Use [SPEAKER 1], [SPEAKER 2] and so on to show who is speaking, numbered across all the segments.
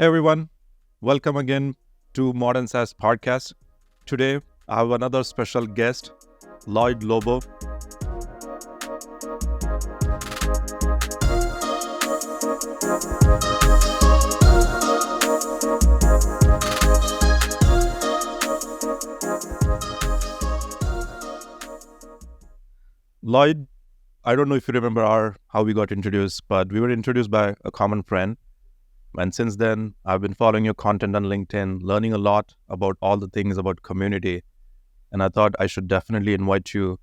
[SPEAKER 1] Hey everyone, welcome again to Modern SaaS Podcast. Today I have another special guest, Lloyed Lobo. Lloyd, I don't know if you remember how we got introduced, but we were introduced by a common friend. And since then, I've been following your content on LinkedIn, learning a lot about all the things about community. And I thought I should definitely invite you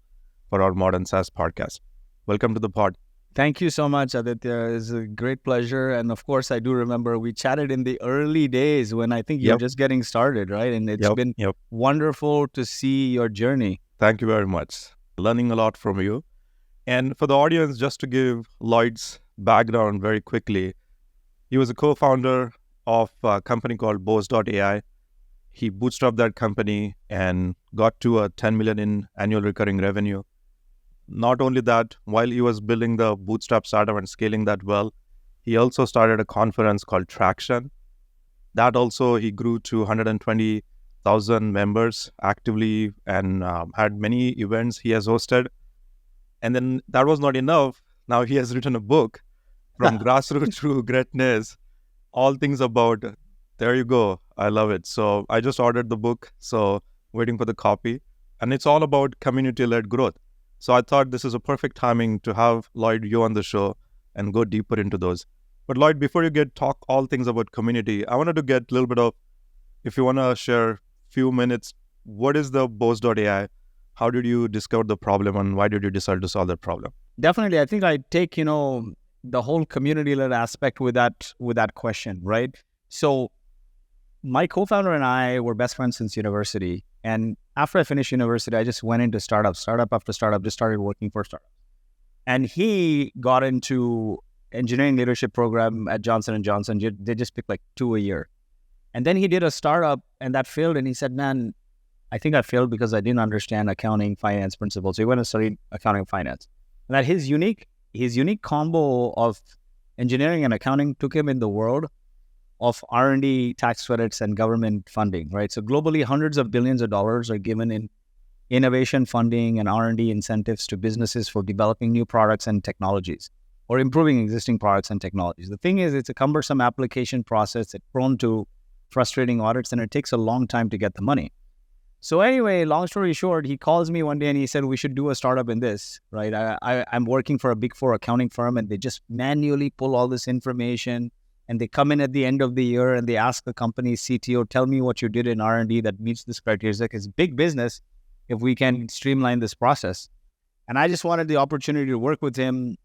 [SPEAKER 1] for our Modern SaaS podcast. Welcome to the pod.
[SPEAKER 2] Thank you so much, Aditya. It's a great pleasure. And of course, I do remember we chatted in the early days when I think you're just getting started, right? And it's been wonderful to see your journey.
[SPEAKER 1] Thank you very much. Learning a lot from you. And for the audience, just to give Lloyd's background very quickly, he was a co-founder of a company called Boast.ai. He bootstrapped that company and got to a 10 million in annual recurring revenue. Not only that, while he was building the bootstrap startup and scaling that well, he also started a conference called Traction. That also he grew to 120,000 members actively and had many events he has hosted. And then that was not enough. Now he has written a book, From Grassroots to Greatness, all things about, there you go. I love it. So I just ordered the book, so waiting for the copy. And it's all about community-led growth. So I thought this is a perfect timing to have Lloyd, you on the show and go deeper into those. But Lloyd, before you talk all things about community, I wanted to get a little bit of, if you want to share a few minutes, what is the Boast.ai? How did you discover the problem and why did you decide to solve that problem?
[SPEAKER 2] Definitely. I think I take, the whole community-led aspect with that question, right? So my co-founder and I were best friends since university. And after I finished university, I just went into startup after startup, just started working for startups. And he got into engineering leadership program at Johnson & Johnson. They just picked like 2 a year. And then he did a startup and that failed. And he said, man, I think I failed because I didn't understand accounting, finance principles. So he went and studied accounting and finance. And that his unique combo of engineering and accounting took him in the world of R&D tax credits and government funding, right? So globally, hundreds of billions of dollars are given in innovation funding and R&D incentives to businesses for developing new products and technologies or improving existing products and technologies. The thing is, it's a cumbersome application process. It's prone to frustrating audits, and it takes a long time to get the money. So anyway, long story short, he calls me one day and he said, we should do a startup in this, right? I'm working for a Big Four accounting firm and they just manually pull all this information and they come in at the end of the year and they ask the company's CTO, tell me what you did in R&D that meets this criteria. It's like, it's big business if we can streamline this process. And I just wanted the opportunity to work with him.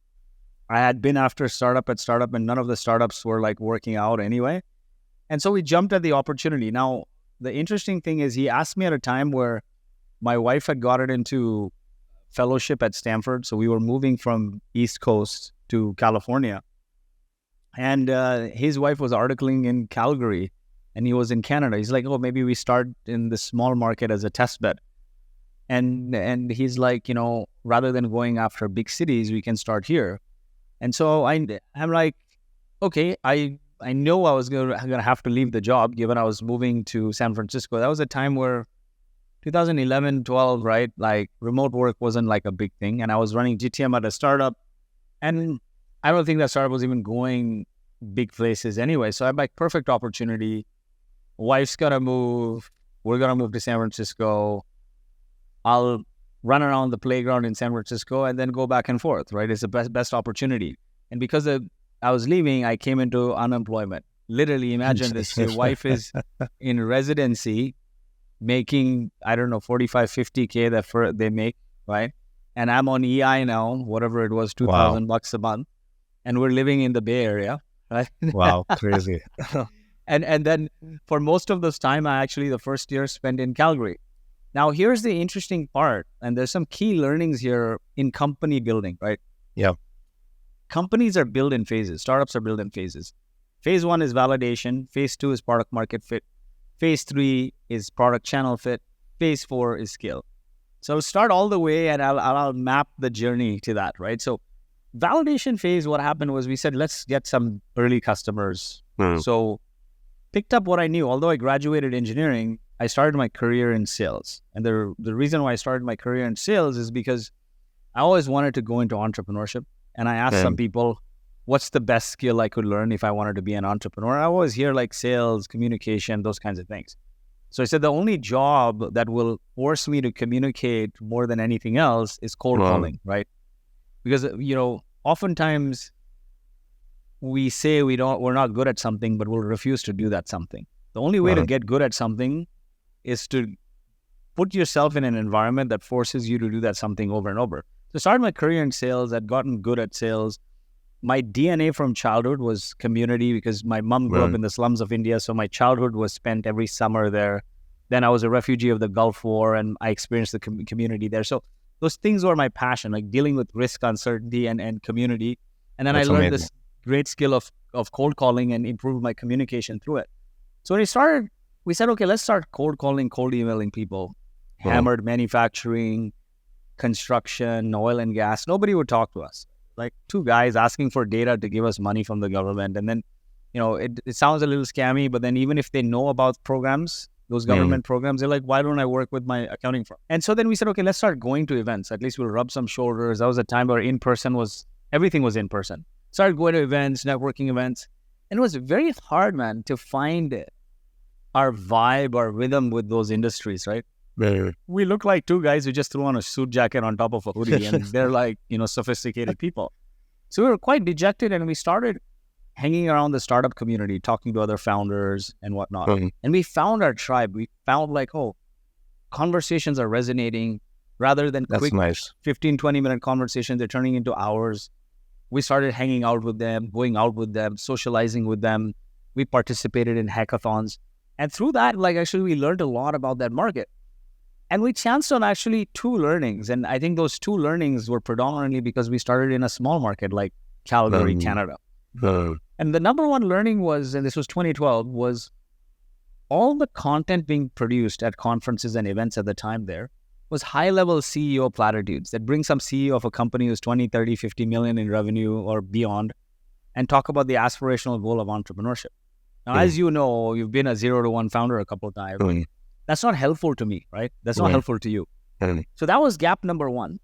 [SPEAKER 2] I had been after startup and none of the startups were like working out anyway. And so we jumped at the opportunity. Now, the interesting thing is he asked me at a time where my wife had gotten into fellowship at Stanford. So we were moving from East Coast to California. And his wife was articling in Calgary and he was in Canada. He's like, oh, maybe we start in the small market as a test bed. And he's like, rather than going after big cities, we can start here. And so I'm like, okay, I know I was going to have to leave the job given I was moving to San Francisco. That was a time where 2011, 12, right? Like remote work wasn't like a big thing. And I was running GTM at a startup. And I don't think that startup was even going big places anyway. So I'm like, perfect opportunity. Wife's going to move. We're going to move to San Francisco. I'll run around the playground in San Francisco and then go back and forth, right? It's the best opportunity. And because I was leaving, I came into unemployment. Literally, imagine this. Your wife is in residency making, I don't know, 45, 50K that they make, right? And I'm on EI now, whatever it was, $2,000 a month. And we're living in the Bay Area, right?
[SPEAKER 1] Wow, crazy.
[SPEAKER 2] and then for most of this time, the first year spent in Calgary. Now, here's the interesting part. And there's some key learnings here in company building, right?
[SPEAKER 1] Yeah.
[SPEAKER 2] Companies are built in phases. Startups are built in phases. Phase 1 is validation. Phase 2 is product market fit. Phase 3 is product channel fit. Phase 4 is scale. So I'll start all the way and I'll map the journey to that, right? So validation phase, what happened was we said, let's get some early customers. So picked up what I knew. Although I graduated engineering, I started my career in sales. And the reason why I started my career in sales is because I always wanted to go into entrepreneurship. And I asked some people, what's the best skill I could learn if I wanted to be an entrepreneur? I always hear like sales, communication, those kinds of things. So I said, the only job that will force me to communicate more than anything else is cold calling, right? Because, oftentimes we say we're not good at something, but we'll refuse to do that something. The only way to get good at something is to put yourself in an environment that forces you to do that something over and over. So I started my career in sales. I'd gotten good at sales. My DNA from childhood was community because my mom grew up in the slums of India. So my childhood was spent every summer there. Then I was a refugee of the Gulf War and I experienced the community there. So those things were my passion, like dealing with risk, uncertainty, and community. And then I learned this great skill of cold calling and improved my communication through it. So when we said, okay, let's start cold calling, cold emailing people. Hammered manufacturing, construction, oil and gas. Nobody would talk to us. Like two guys asking for data to give us money from the government. And then, it sounds a little scammy, but then even if they know about programs, those government programs, they're like, why don't I work with my accounting firm? And so then we said, okay, let's start going to events. At least we'll rub some shoulders. That was a time where everything was in person. Started going to events, networking events. And it was very hard, man, to find our vibe, our rhythm with those industries, right? We look like two guys who just threw on a suit jacket on top of a hoodie and they're like, sophisticated people. So we were quite dejected and we started hanging around the startup community, talking to other founders and whatnot. And we found our tribe. We found conversations are resonating rather than quick 15, 20-minute conversations. They're turning into hours. We started hanging out with them, going out with them, socializing with them. We participated in hackathons. And through that, actually, we learned a lot about that market. And we chanced on actually two learnings. And I think those two learnings were predominantly because we started in a small market like Calgary, Canada. And the number one learning was, and this was 2012, was all the content being produced at conferences and events at the time there was high-level CEO platitudes that bring some CEO of a company who's 20, 30, 50 million in revenue or beyond and talk about the aspirational goal of entrepreneurship. Now, as you know, you've been a 0 to 1 founder a couple of times. That's not helpful to me, right? That's not helpful to you. So that was gap number one.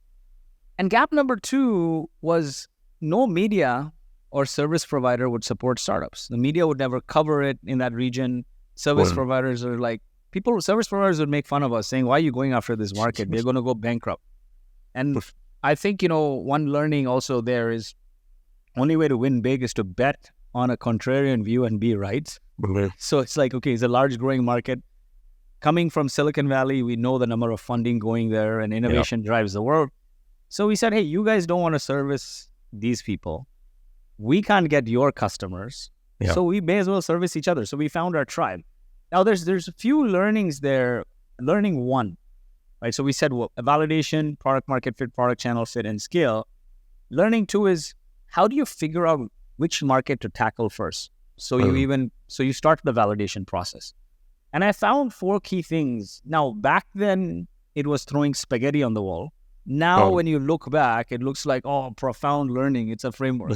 [SPEAKER 2] And gap number two was no media or service provider would support startups. The media would never cover it in that region. Service providers are service providers would make fun of us saying, why are you going after this market? They're going to go bankrupt. And I think, one learning also there is only way to win big is to bet on a contrarian view and be right. So it's like, okay, it's a large growing market. Coming from Silicon Valley, we know the number of funding going there and innovation drives the world. So we said, hey, you guys don't want to service these people. We can't get your customers. So we may as well service each other. So we found our tribe. Now there's a few learnings there. Learning one, right? So we said, validation, product market fit, product channel fit, and scale. Learning two is how do you figure out which market to tackle first? So you start the validation process. And I found 4 key things. Now, back then, it was throwing spaghetti on the wall. Now, when you look back, it looks like, profound learning. It's a framework.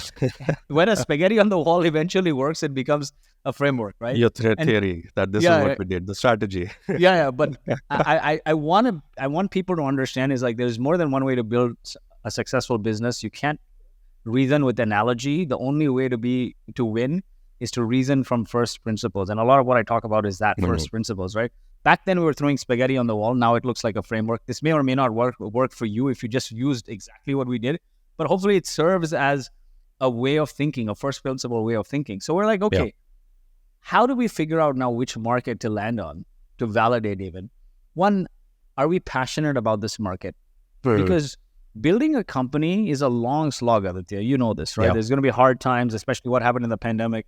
[SPEAKER 2] When a spaghetti on the wall eventually works, it becomes a framework, right?
[SPEAKER 1] Your theory that this is what we did, the strategy.
[SPEAKER 2] But I want people to understand is there's more than one way to build a successful business. You can't reason with analogy. The only way to win is to reason from first principles. And a lot of what I talk about is that first principles, right? Back then we were throwing spaghetti on the wall. Now it looks like a framework. This may or may not work for you if you just used exactly what we did, but hopefully it serves as a way of thinking, a first principle way of thinking. So we're like, okay, how do we figure out now which market to land on, to validate even? One, are we passionate about this market? Because building a company is a long slog, Aditya. You know this, right? There's going to be hard times, especially what happened in the pandemic.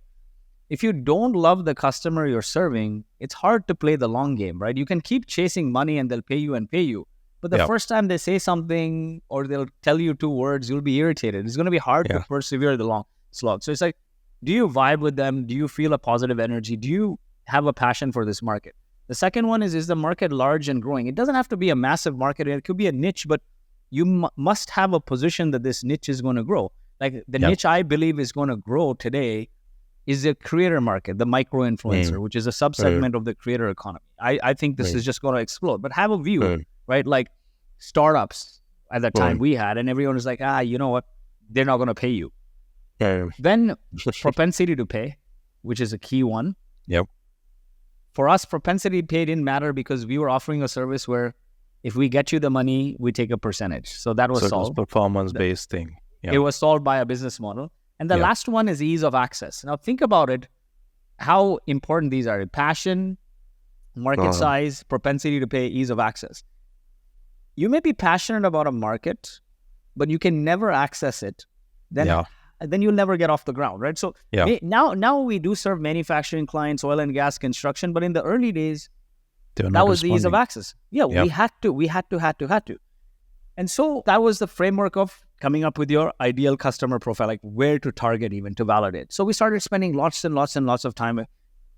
[SPEAKER 2] If you don't love the customer you're serving, it's hard to play the long game, right? You can keep chasing money and they'll pay you. But the first time they say something or they'll tell you 2 words, you'll be irritated. It's going to be hard to persevere the long slog. So it's like, do you vibe with them? Do you feel a positive energy? Do you have a passion for this market? The second one is the market large and growing? It doesn't have to be a massive market. It could be a niche, but you must have a position that this niche is going to grow. Like the niche I believe is going to grow today is the creator market, the micro-influencer, which is a subsegment of the creator economy. I think this is just going to explode. But have a view, right? Like startups at that time we had, and everyone was like, you know what? They're not going to pay you. Then propensity to pay, which is a key one.
[SPEAKER 1] Yep.
[SPEAKER 2] For us, propensity to pay didn't matter because we were offering a service where if we get you the money, we take a percentage. So that was solved.
[SPEAKER 1] It was performance-based thing. Yeah.
[SPEAKER 2] It was solved by a business model. And the last one is ease of access. Now think about it, how important these are. Passion, market size, propensity to pay, ease of access. You may be passionate about a market, but you can never access it. Then you'll never get off the ground, right? So now we do serve manufacturing clients, oil and gas, construction, but in the early days, that was the ease of access. We had to. And so that was the framework of coming up with your ideal customer profile, like where to target even to validate. So we started spending lots and lots and lots of time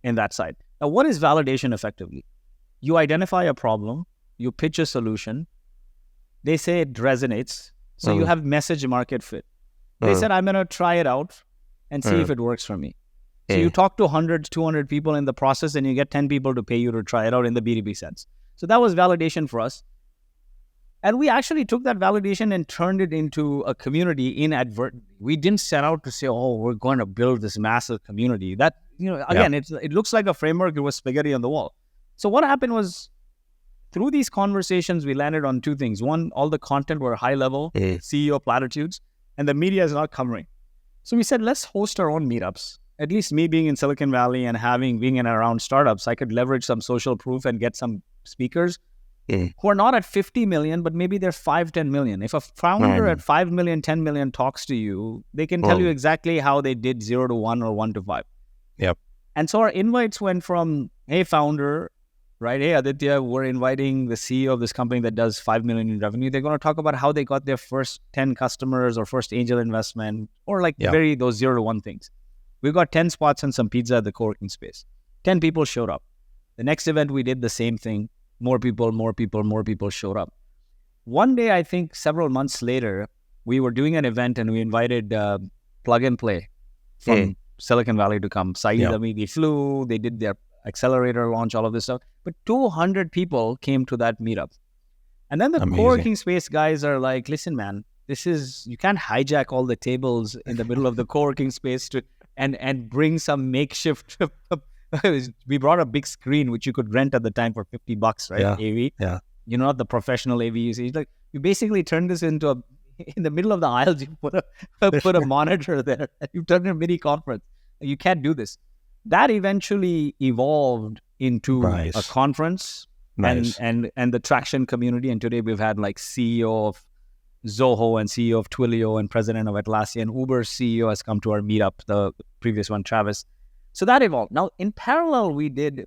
[SPEAKER 2] in that side. Now, what is validation effectively? You identify a problem, you pitch a solution, they say it resonates, so you have message market fit. They said, I'm going to try it out and see if it works for me. So you talk to 100, 200 people in the process and you get 10 people to pay you to try it out in the B2B sense. So that was validation for us. And we actually took that validation and turned it into a community inadvertently. We didn't set out to say, we're going to build this massive community. That, again, it looks like a framework. It was spaghetti on the wall. So what happened was, through these conversations, we landed on two things. One, all the content were high level, CEO platitudes, and the media is not covering. So we said, let's host our own meetups. At least me being in Silicon Valley and being in and around startups, I could leverage some social proof and get some speakers who are not at 50 million, but maybe they're 5, 10 million. If a founder at 5 million, 10 million talks to you, they can tell you exactly how they did 0 to 1 or 1 to 5.
[SPEAKER 1] Yep.
[SPEAKER 2] And so our invites went from, hey, founder, right? Hey, Aditya, we're inviting the CEO of this company that does 5 million in revenue. They're going to talk about how they got their first 10 customers or first angel investment or those 0 to 1 things. We got 10 spots and some pizza at the co-working space. 10 people showed up. The next event, we did the same thing. More people showed up. One day, I think several months later, we were doing an event and we invited Plug and Play from Silicon Valley to come. 𝗖𝗛𝗔𝗣𝗧𝗘𝗥𝗦 flew. They did their accelerator launch, all of this stuff. But 200 people came to that meetup. And then the co-working space guys are like, listen, man, you can't hijack all the tables in the middle of the co-working space and bring some makeshift. We brought a big screen, which you could rent at the time for $50, right? AV. Yeah. Not the professional AV usage. Like, you basically turn this into in the middle of the aisles, you put a monitor there and you turn it a mini conference. You can't do this. That eventually evolved into a conference and the Traction community. And today we've had like CEO of Zoho and CEO of Twilio and president of Atlassian. Uber's CEO has come to our meetup, the previous one, Travis. So that evolved. Now, in parallel, we did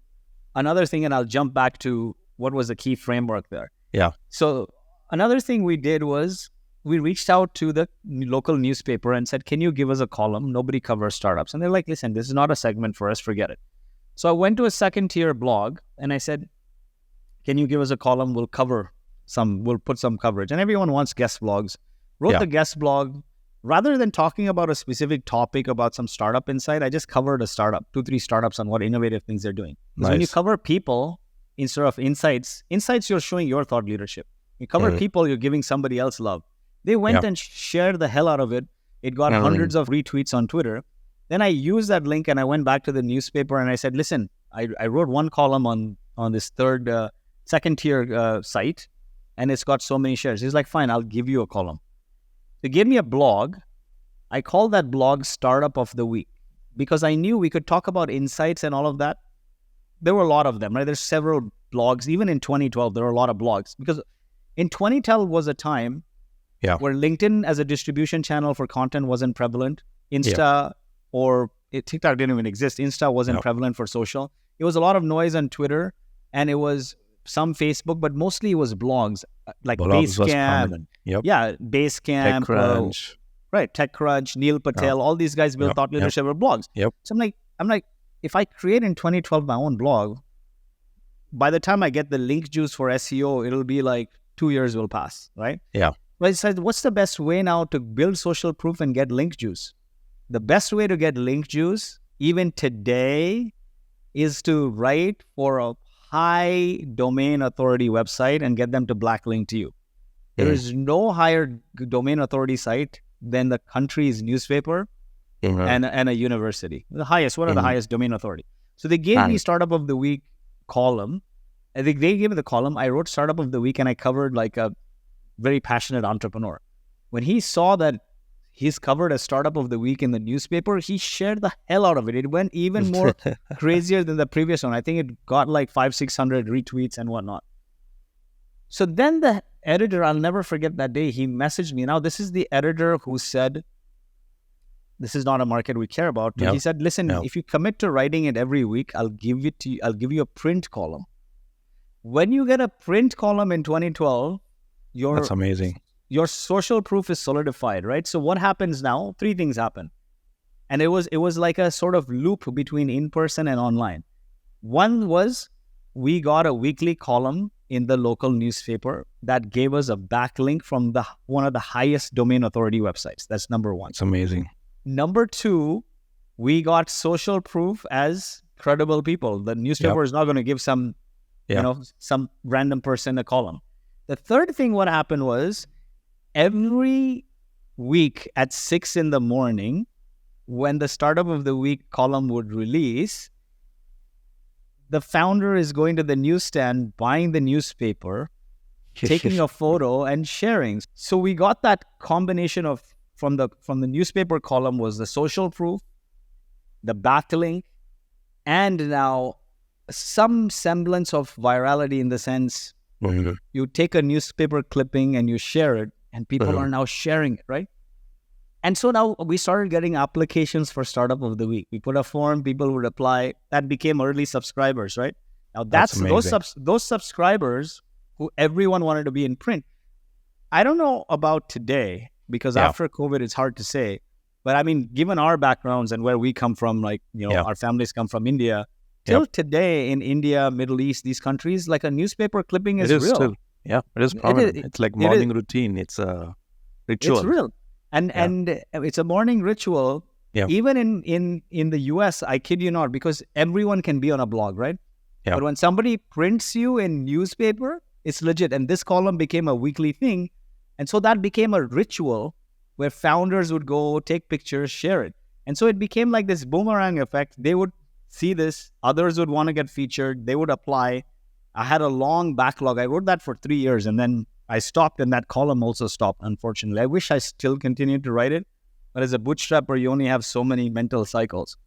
[SPEAKER 2] another thing, and I'll jump back to what was the key framework there.
[SPEAKER 1] Yeah.
[SPEAKER 2] So another thing we did was we reached out to the local newspaper and said, can you give us a column? Nobody covers startups. And they're like, listen, this is not a segment for us. Forget it. So I went to a second-tier blog, and I said, can you give us a column? We'll put some coverage. And everyone wants guest blogs. Wrote the guest blog. Rather than talking about a specific topic about some startup insight, I just covered a startup, 2-3 startups on what innovative things they're doing. Because when you cover people instead of insights, you're showing your thought leadership. You cover people, you're giving somebody else love. They went and shared the hell out of it. It got hundreds of retweets on Twitter. Then I used that link and I went back to the newspaper and I said, listen, I wrote one column on this second tier site and it's got so many shares. He's like, fine, I'll give you a column. They gave me a blog. I called that blog Startup of the Week because I knew we could talk about insights and all of that. There were a lot of them, right? There's several blogs. Even in 2012, there were a lot of blogs because in 2012 was a time where LinkedIn as a distribution channel for content wasn't prevalent. Insta or TikTok didn't even exist. Insta wasn't prevalent for social. It was a lot of noise on Twitter and it was some Facebook, but mostly it was blogs like Basecamp. Basecamp.
[SPEAKER 1] TechCrunch.
[SPEAKER 2] TechCrunch, Neil Patel, all these guys built thought leadership or blogs. So I'm like, if I create in 2012 my own blog, by the time I get the link juice for SEO, it'll be like 2 years will pass, right?
[SPEAKER 1] Yeah.
[SPEAKER 2] But I said, what's the best way now to build social proof and get link juice? The best way to get link juice even today is to write for a high domain authority website and get them to backlink to you. There is no higher domain authority site than the country's newspaper and a university. The highest, one of the highest domain authority. So they gave me Startup of the Week column. I think they gave me the column. I wrote Startup of the Week and I covered like a very passionate entrepreneur. When he saw that he's covered as Startup of the Week in the newspaper, he shared the hell out of it. It went even more crazier than the previous one. I think it got like 500-600 retweets and whatnot. So then the editor, I'll never forget that day, he messaged me. Now, this is the editor who said, this is not a market we care about. He said, listen, if you commit to writing it every week, I'll give you a print column. When you get a print column in 2012, that's amazing. Your social proof is solidified, right? So what happens now? 3 things happen. And it was like a sort of loop between in-person and online. One was we got a weekly column in the local newspaper that gave us a backlink from one of the highest domain authority websites. That's number one.
[SPEAKER 1] It's amazing.
[SPEAKER 2] Number 2, we got social proof as credible people. The newspaper is not going to give some random person a column. The third thing, what happened was, every week at 6 a.m, when the Startup of the Week column would release, the founder is going to the newsstand, buying the newspaper, taking a photo and sharing. So we got that combination of from the newspaper column was the social proof, the backlink, and now some semblance of virality in the sense you take a newspaper clipping and you share it, and people are now sharing it, right? And so now we started getting applications for Startup of the Week. We put a form, people would apply. That became early subscribers, right? Now that's those subscribers who everyone wanted to be in print. I don't know about today, because after COVID, it's hard to say. But I mean, given our backgrounds and where we come from, like, our families come from India, till today in India, Middle East, these countries, like a newspaper clipping is real.
[SPEAKER 1] Still, it is prominent. It's like morning routine. It's a ritual.
[SPEAKER 2] It's real. And it's a morning ritual. Even in the US, I kid you not, because everyone can be on a blog, right? But when somebody prints you in newspaper, it's legit. And this column became a weekly thing. And so that became a ritual where founders would go take pictures, share it. And so it became like this boomerang effect. They would see this, others would want to get featured, they would apply. I had a long backlog. I wrote that for 3 years and then I stopped, and that column also stopped, unfortunately. I wish I still continued to write it, but as a bootstrapper, you only have so many mental cycles.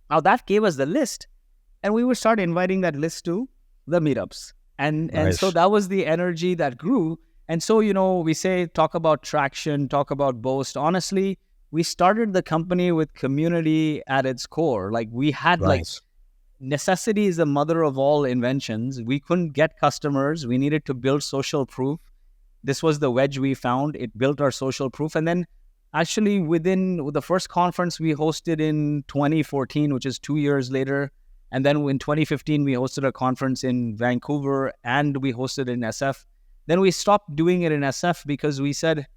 [SPEAKER 2] Now that gave us the list, and we would start inviting that list to the meetups. And so that was the energy that grew. And so, we say, talk about traction, talk about Boast. Honestly, we started the company with community at its core. Like we had necessity is the mother of all inventions. We couldn't get customers. We needed to build social proof. This was the wedge we found. It built our social proof. And then actually within the first conference we hosted in 2014, which is 2 years later. And then in 2015, we hosted a conference in Vancouver and we hosted in SF. Then we stopped doing it in SF because we said,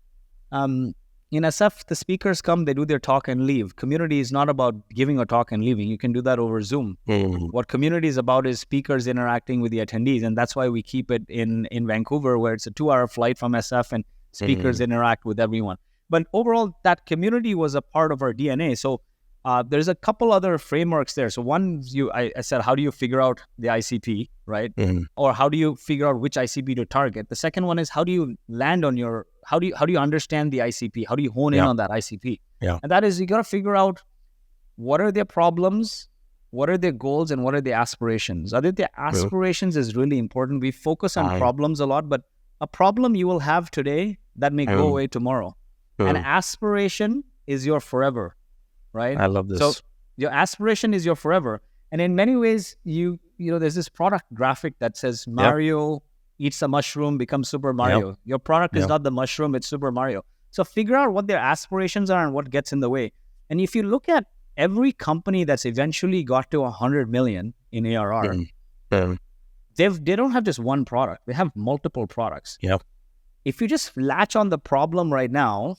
[SPEAKER 2] in SF, the speakers come, they do their talk and leave. Community is not about giving a talk and leaving. You can do that over Zoom. What community is about is speakers interacting with the attendees. And that's why we keep it in Vancouver, where it's a 2-hour flight from SF and speakers interact with everyone. But overall, that community was a part of our DNA. So there's a couple other frameworks there. So one, I said, how do you figure out the ICP, right? Or how do you figure out which ICP to target? The second one is, how do you land on how do you understand the ICP? How do you hone in on that ICP? And that is, you got to figure out what are their problems, what are their goals, and what are the aspirations. I think the aspirations is really important. We focus on problems a lot, but a problem you will have today that may go away tomorrow. An aspiration is your forever. Right?
[SPEAKER 1] I love this.
[SPEAKER 2] So your aspiration is your forever. And in many ways, there's this product graphic that says Mario eats a mushroom, becomes Super Mario. Your product is not the mushroom, it's Super Mario. So figure out what their aspirations are and what gets in the way. And if you look at every company that's eventually got to 100 million in ARR, they don't have just one product. They have multiple products. If you just latch on the problem right now,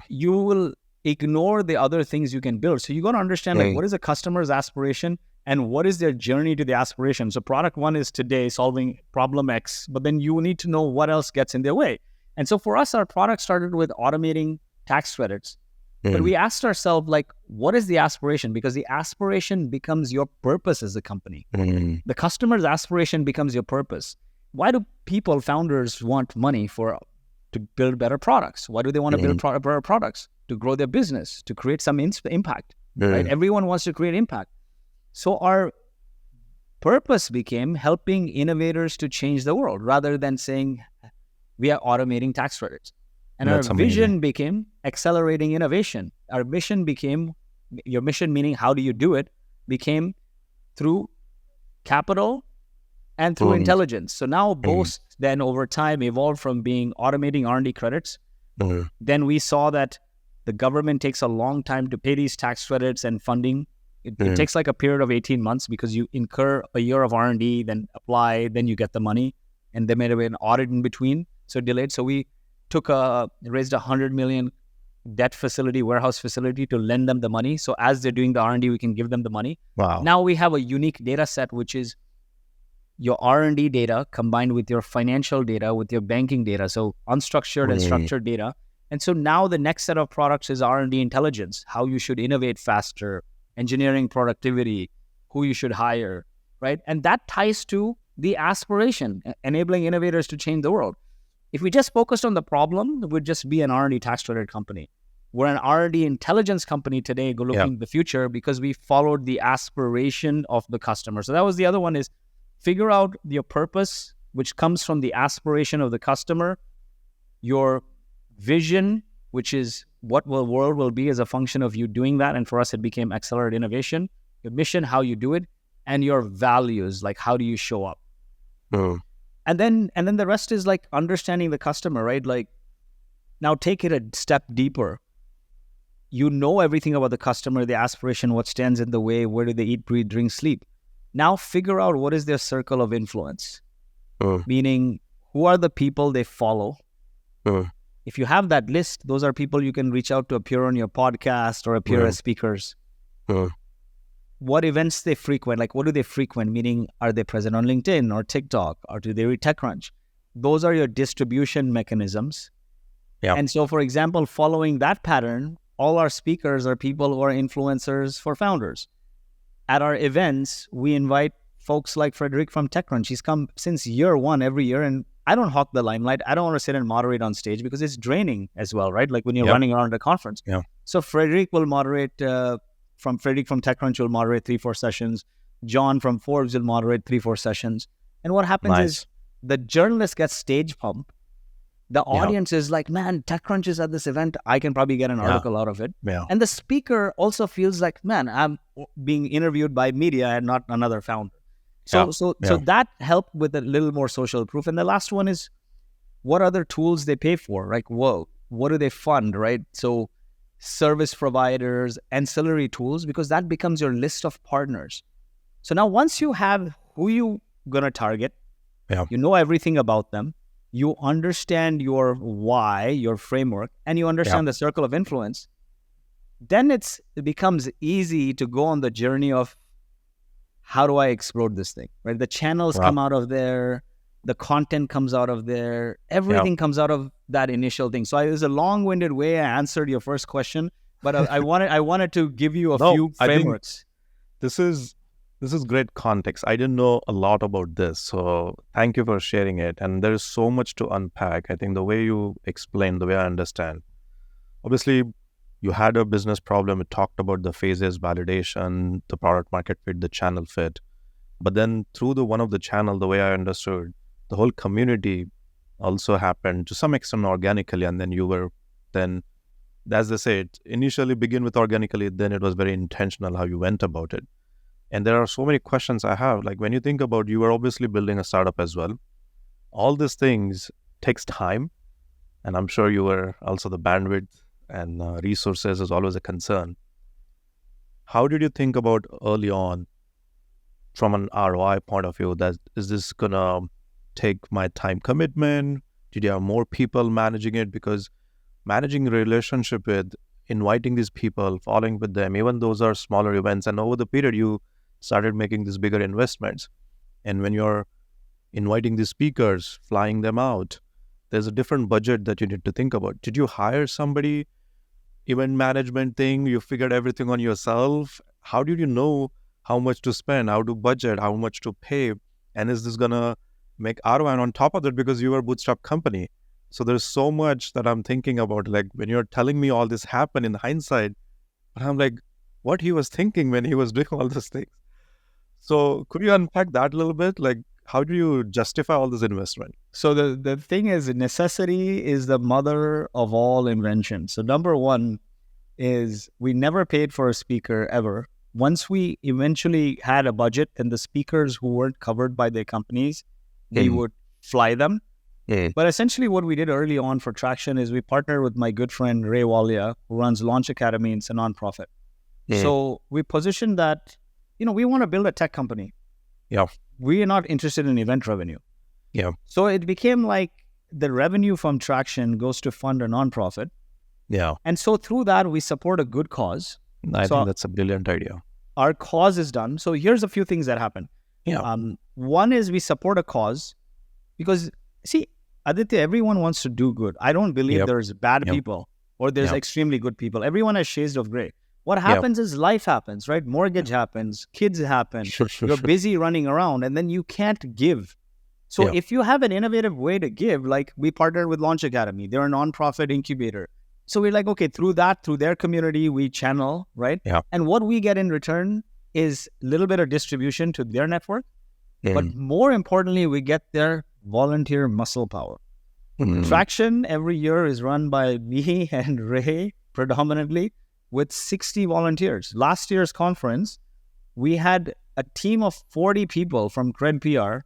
[SPEAKER 2] you will ignore the other things you can build. So you got to understand like what is a customer's aspiration and what is their journey to the aspiration. So product one is today solving problem X, but then you need to know what else gets in their way. And so for us, our product started with automating tax credits. But we asked ourselves, like, what is the aspiration? Because the aspiration becomes your purpose as a company. The customer's aspiration becomes your purpose. Why do people, founders, want money to build better products? Why do they want to build better products? To grow their business, to create some impact. Right? Everyone wants to create impact. So our purpose became helping innovators to change the world rather than saying we are automating tax credits. And our vision became accelerating innovation. Our mission became, your mission meaning how do you do it, became through capital and through intelligence. So now Boast then over time evolved from being automating R&D credits. Then we saw that the government takes a long time to pay these tax credits and funding. It takes like a period of 18 months because you incur a year of R&D, then apply, then you get the money. And there may have been an audit in between, so delayed. So we raised $100 million debt facility, warehouse facility to lend them the money. So as they're doing the R&D, we can give them the money.
[SPEAKER 1] Wow.
[SPEAKER 2] Now we have a unique data set, which is your R&D data combined with your financial data, with your banking data. So unstructured and structured data. And so now the next set of products is R&D intelligence, how you should innovate faster, engineering productivity, who you should hire, right? And that ties to the aspiration, enabling innovators to change the world. If we just focused on the problem, it would just be an R&D tax credit company. We're an R&D intelligence company today, looking at the future because we followed the aspiration of the customer. So that was the other one, is figure out your purpose, which comes from the aspiration of the customer, your vision, which is what the world will be as a function of you doing that. And for us, it became accelerate innovation, your mission, how you do it, and your values, like how do you show up? And then the rest is like understanding the customer, right? Like now take it a step deeper. You know everything about the customer, the aspiration, what stands in the way, where do they eat, breathe, drink, sleep. Now figure out what is their circle of influence, meaning who are the people they follow. If you have that list, those are people you can reach out to appear on your podcast or appear as speakers. What events they frequent, like what do they frequent? Meaning, are they present on LinkedIn or TikTok, or do they read TechCrunch? Those are your distribution mechanisms. And so, for example, following that pattern, all our speakers are people who are influencers for founders. At our events, we invite folks like Frederic from TechCrunch. He's come since year one every year, and I don't hawk the limelight. I don't want to sit and moderate on stage because it's draining as well, right? Like when you're running around a conference. So Frederic will moderate, Frederic from TechCrunch will moderate 3-4 sessions. John from Forbes will moderate 3-4 sessions. And what happens is the journalist gets stage pump. The audience is like, man, TechCrunch is at this event. I can probably get an article out of it. And the speaker also feels like, man, I'm being interviewed by media and not another founder. So that helped with a little more social proof. And the last one is what other tools they pay for. Like, whoa, what do they fund, right? So service providers, ancillary tools, because that becomes your list of partners. So now once you have who you going to target, you know everything about them, you understand your why, your framework, and you understand the circle of influence, then it becomes easy to go on the journey of how do I explode this thing, right? The channels come out of there, the content comes out of there, everything comes out of that initial thing. So it was a long-winded way I answered your first question, but I wanted to give you a few frameworks.
[SPEAKER 1] This is great context. I didn't know a lot about this, so thank you for sharing it. And there is so much to unpack. I think the way you explain, the way I understand. Obviously, you had a business problem. It talked about the phases, validation, the product market fit, the channel fit. But then through one of the channel, the way I understood, the whole community also happened to some extent organically. And then you were as they say, it initially begin with organically, then it was very intentional how you went about it. And there are so many questions I have. Like when you think about, you were obviously building a startup as well. All these things takes time. And I'm sure you were also the bandwidth and resources is always a concern. How did you think about early on from an ROI point of view, that is this going to take my time commitment? Did you have more people managing it? Because managing a relationship with inviting these people, following with them, even those are smaller events. And over the period, you started making these bigger investments. And when you're inviting these speakers, flying them out, there's a different budget that you need to think about. Did you hire somebody, event management thing? You figured everything on yourself? How did you know how much to spend, how to budget, how much to pay? And is this going to make ROI? And on top of that, because you are a bootstrap company, so there's so much that I'm thinking about. Like when you're telling me all this happened in hindsight, but I'm like, what he was thinking when he was doing all these things. So could you unpack that a little bit? Like, how do you justify all this investment?
[SPEAKER 2] So the thing is, necessity is the mother of all invention. So number one is we never paid for a speaker ever. Once we eventually had a budget, and the speakers who weren't covered by their companies, we would fly them. But essentially what we did early on for Traction is we partnered with my good friend 𝗩𝗚𝗚𝗚𝗚, who runs Launch Academy. It's a nonprofit. So we positioned that, we want to build a tech company.
[SPEAKER 1] Yeah.
[SPEAKER 2] We are not interested in event revenue.
[SPEAKER 1] Yeah.
[SPEAKER 2] So it became like the revenue from Traction goes to fund a nonprofit.
[SPEAKER 1] Yeah.
[SPEAKER 2] And so through that, we support a good cause.
[SPEAKER 1] I think that's a brilliant idea.
[SPEAKER 2] Our cause is done. So here's a few things that happen.
[SPEAKER 1] Yeah.
[SPEAKER 2] One is we support a cause because, see, Aditya, everyone wants to do good. I don't believe there's bad people or there's extremely good people. Everyone has shades of gray. What happens is life happens, right? Mortgage happens, kids happen, you're busy running around, and then you can't give. So if you have an innovative way to give, like we partnered with Launch Academy, they're a nonprofit incubator. So we're like, okay, through their community, we channel, right?
[SPEAKER 1] Yeah.
[SPEAKER 2] And what we get in return is a little bit of distribution to their network. But more importantly, we get their volunteer muscle power. Traction every year is run by me and Ray predominantly with 60 volunteers. Last year's conference, we had a team of 40 people from Cred PR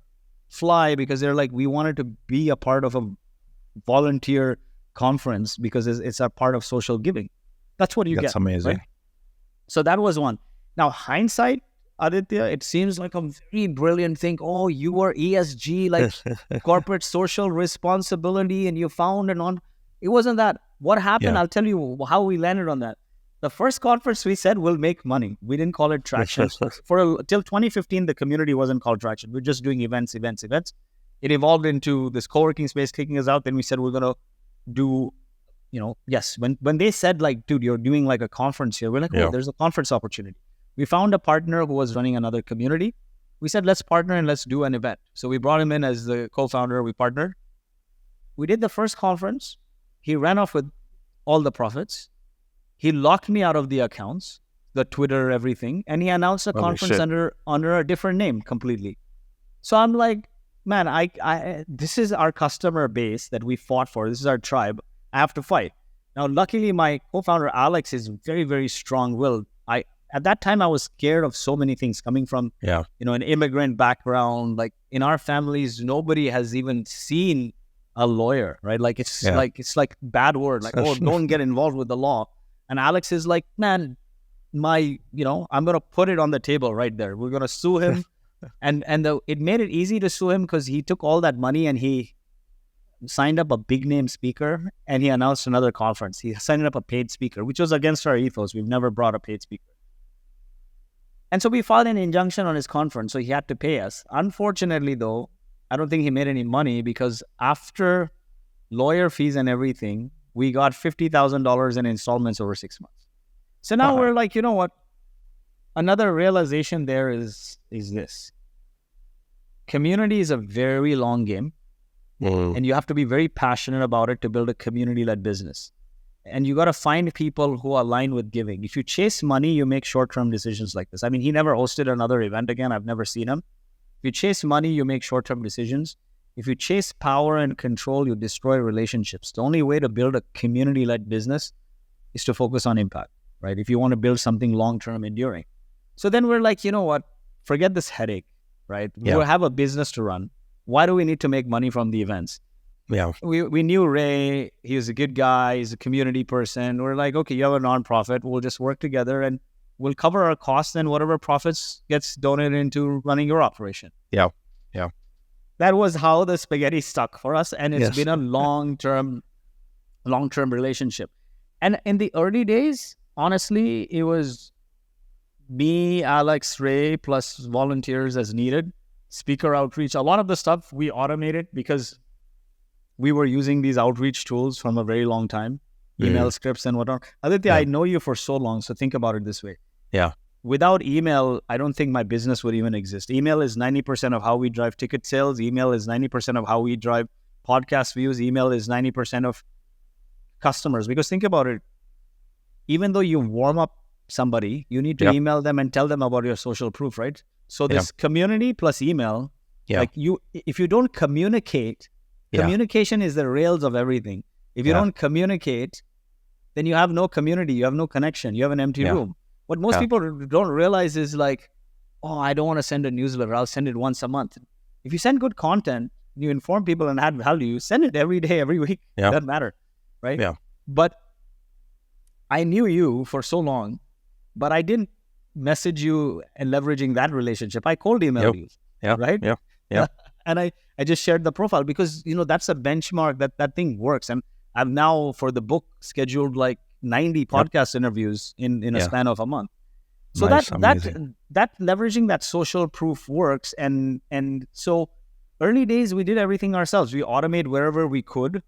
[SPEAKER 2] fly because they're like, we wanted to be a part of a volunteer conference because it's a part of social giving. That's what you get.
[SPEAKER 1] That's amazing.
[SPEAKER 2] Right? So that was one. Now, hindsight, Aditya, it seems like a very brilliant thing. Oh, you were ESG, like corporate social responsibility, and you found it wasn't that. What happened? I'll tell you how we landed on that. The first conference we said we'll make money. We didn't call it Traction. Till 2015, the community wasn't called Traction. We're just doing events. It evolved into this co-working space kicking us out. Then we said we're going to do, when they said like, dude, you're doing like a conference here. We're like, oh, there's a conference opportunity. We found a partner who was running another community. We said, let's partner and let's do an event. So we brought him in as the co-founder. We partnered. We did the first conference. He ran off with all the profits. He locked me out of the accounts, the Twitter, everything. And he announced a conference under a different name completely. So I'm like, man, I this is our customer base that we fought for. This is our tribe. I have to fight. Now, luckily, my co-founder, Alex, is very, very strong-willed. At that time, I was scared of so many things coming from, an immigrant background. Like in our families, nobody has even seen a lawyer, right? Like it's like bad word. Like, oh, don't get involved with the law. And Alex is like, man, I'm going to put it on the table right there. We're going to sue him. and it made it easy to sue him because he took all that money and he signed up a big name speaker and he announced another conference. He signed up a paid speaker, which was against our ethos. We've never brought a paid speaker. And so we filed an injunction on his conference, so he had to pay us. Unfortunately, though, I don't think he made any money because after lawyer fees and everything, we got $50,000 in installments over 6 months. So now we're like, you know what? Another realization there is this. Community is a very long game, and you have to be very passionate about it to build a community-led business. And you got to find people who align with giving. If you chase money, you make short-term decisions like this. I mean, he never hosted another event again. I've never seen him. If you chase money, you make short-term decisions. If you chase power and control, you destroy relationships. The only way to build a community-led business is to focus on impact, right? If you want to build something long-term enduring. So then we're like, you know what? Forget this headache, right?
[SPEAKER 1] Yeah.
[SPEAKER 2] We'll have a business to run. Why do we need to make money from the events?
[SPEAKER 1] Yeah.
[SPEAKER 2] We knew Ray. He was a good guy. He's a community person. We're like, okay, you have a nonprofit. We'll just work together and we'll cover our costs and whatever profits gets donated into running your operation.
[SPEAKER 1] Yeah.
[SPEAKER 2] That was how the spaghetti stuck for us. And it's been a long-term relationship. And in the early days, honestly, it was me, Alex, Ray, plus volunteers as needed, speaker outreach. A lot of the stuff we automated because we were using these outreach tools from a very long time, email scripts and whatnot. Aditya, I know you for so long, so think about it this way.
[SPEAKER 1] Yeah.
[SPEAKER 2] Without email, I don't think my business would even exist. Email is 90% of how we drive ticket sales. Email is 90% of how we drive podcast views. Email is 90% of customers. Because think about it, even though you warm up somebody, you need to email them and tell them about your social proof, right? So this community plus email, like if you don't communicate, communication is the rails of everything. If you don't communicate, then you have no community, you have no connection, you have an empty room. What most people don't realize is like, oh, I don't want to send a newsletter, I'll send it once a month. If you send good content, you inform people and add value, send it every day, every week. Doesn't matter, right? Yeah. But I knew you for so long, but I didn't message you and leveraging that relationship. I cold emailed you, right? Yeah. And I just shared the profile because, that's a benchmark that thing works. And I've now, for the book, scheduled like 90 podcast interviews in a span of a month. So that leveraging that social proof works. And so early days, we did everything ourselves. We automate wherever we could,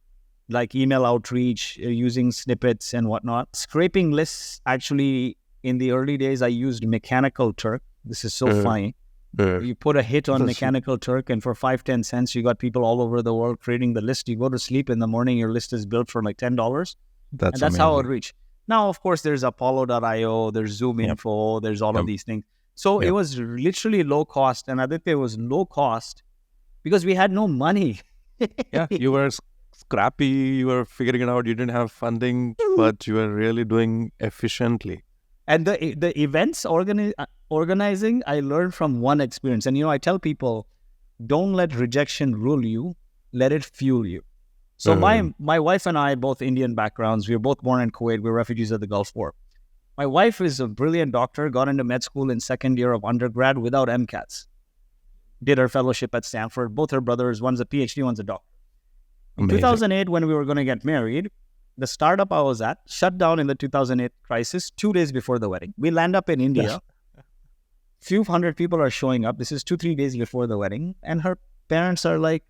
[SPEAKER 2] like email outreach, using snippets and whatnot. Scraping lists, actually, in the early days, I used Mechanical Turk. This is so funny. You put a hit on Mechanical Turk, and for 5-10 cents, you got people all over the world creating the list. You go to sleep in the morning, your list is built for like $10. That's amazing. How it reached. Now, of course, there's Apollo.io, there's Zoom Info, there's all of these things. So it was literally low cost, and Aditya, it was low cost because we had no money.
[SPEAKER 1] You were scrappy, you were figuring it out, you didn't have funding, but you were really doing efficiently.
[SPEAKER 2] And the events organizing, I learned from one experience. And, I tell people, don't let rejection rule you, let it fuel you. So my wife and I, both Indian backgrounds, we were both born in Kuwait. We were refugees of the Gulf War. My wife is a brilliant doctor, got into med school in second year of undergrad without MCATs. Did her fellowship at Stanford. Both her brothers, one's a PhD, one's a doctor. In 2008, when we were going to get married, the startup I was at shut down in the 2008 crisis 2 days before the wedding. We land up in India. Few hundred people are showing up. This is 2-3 days before the wedding. And her parents are like,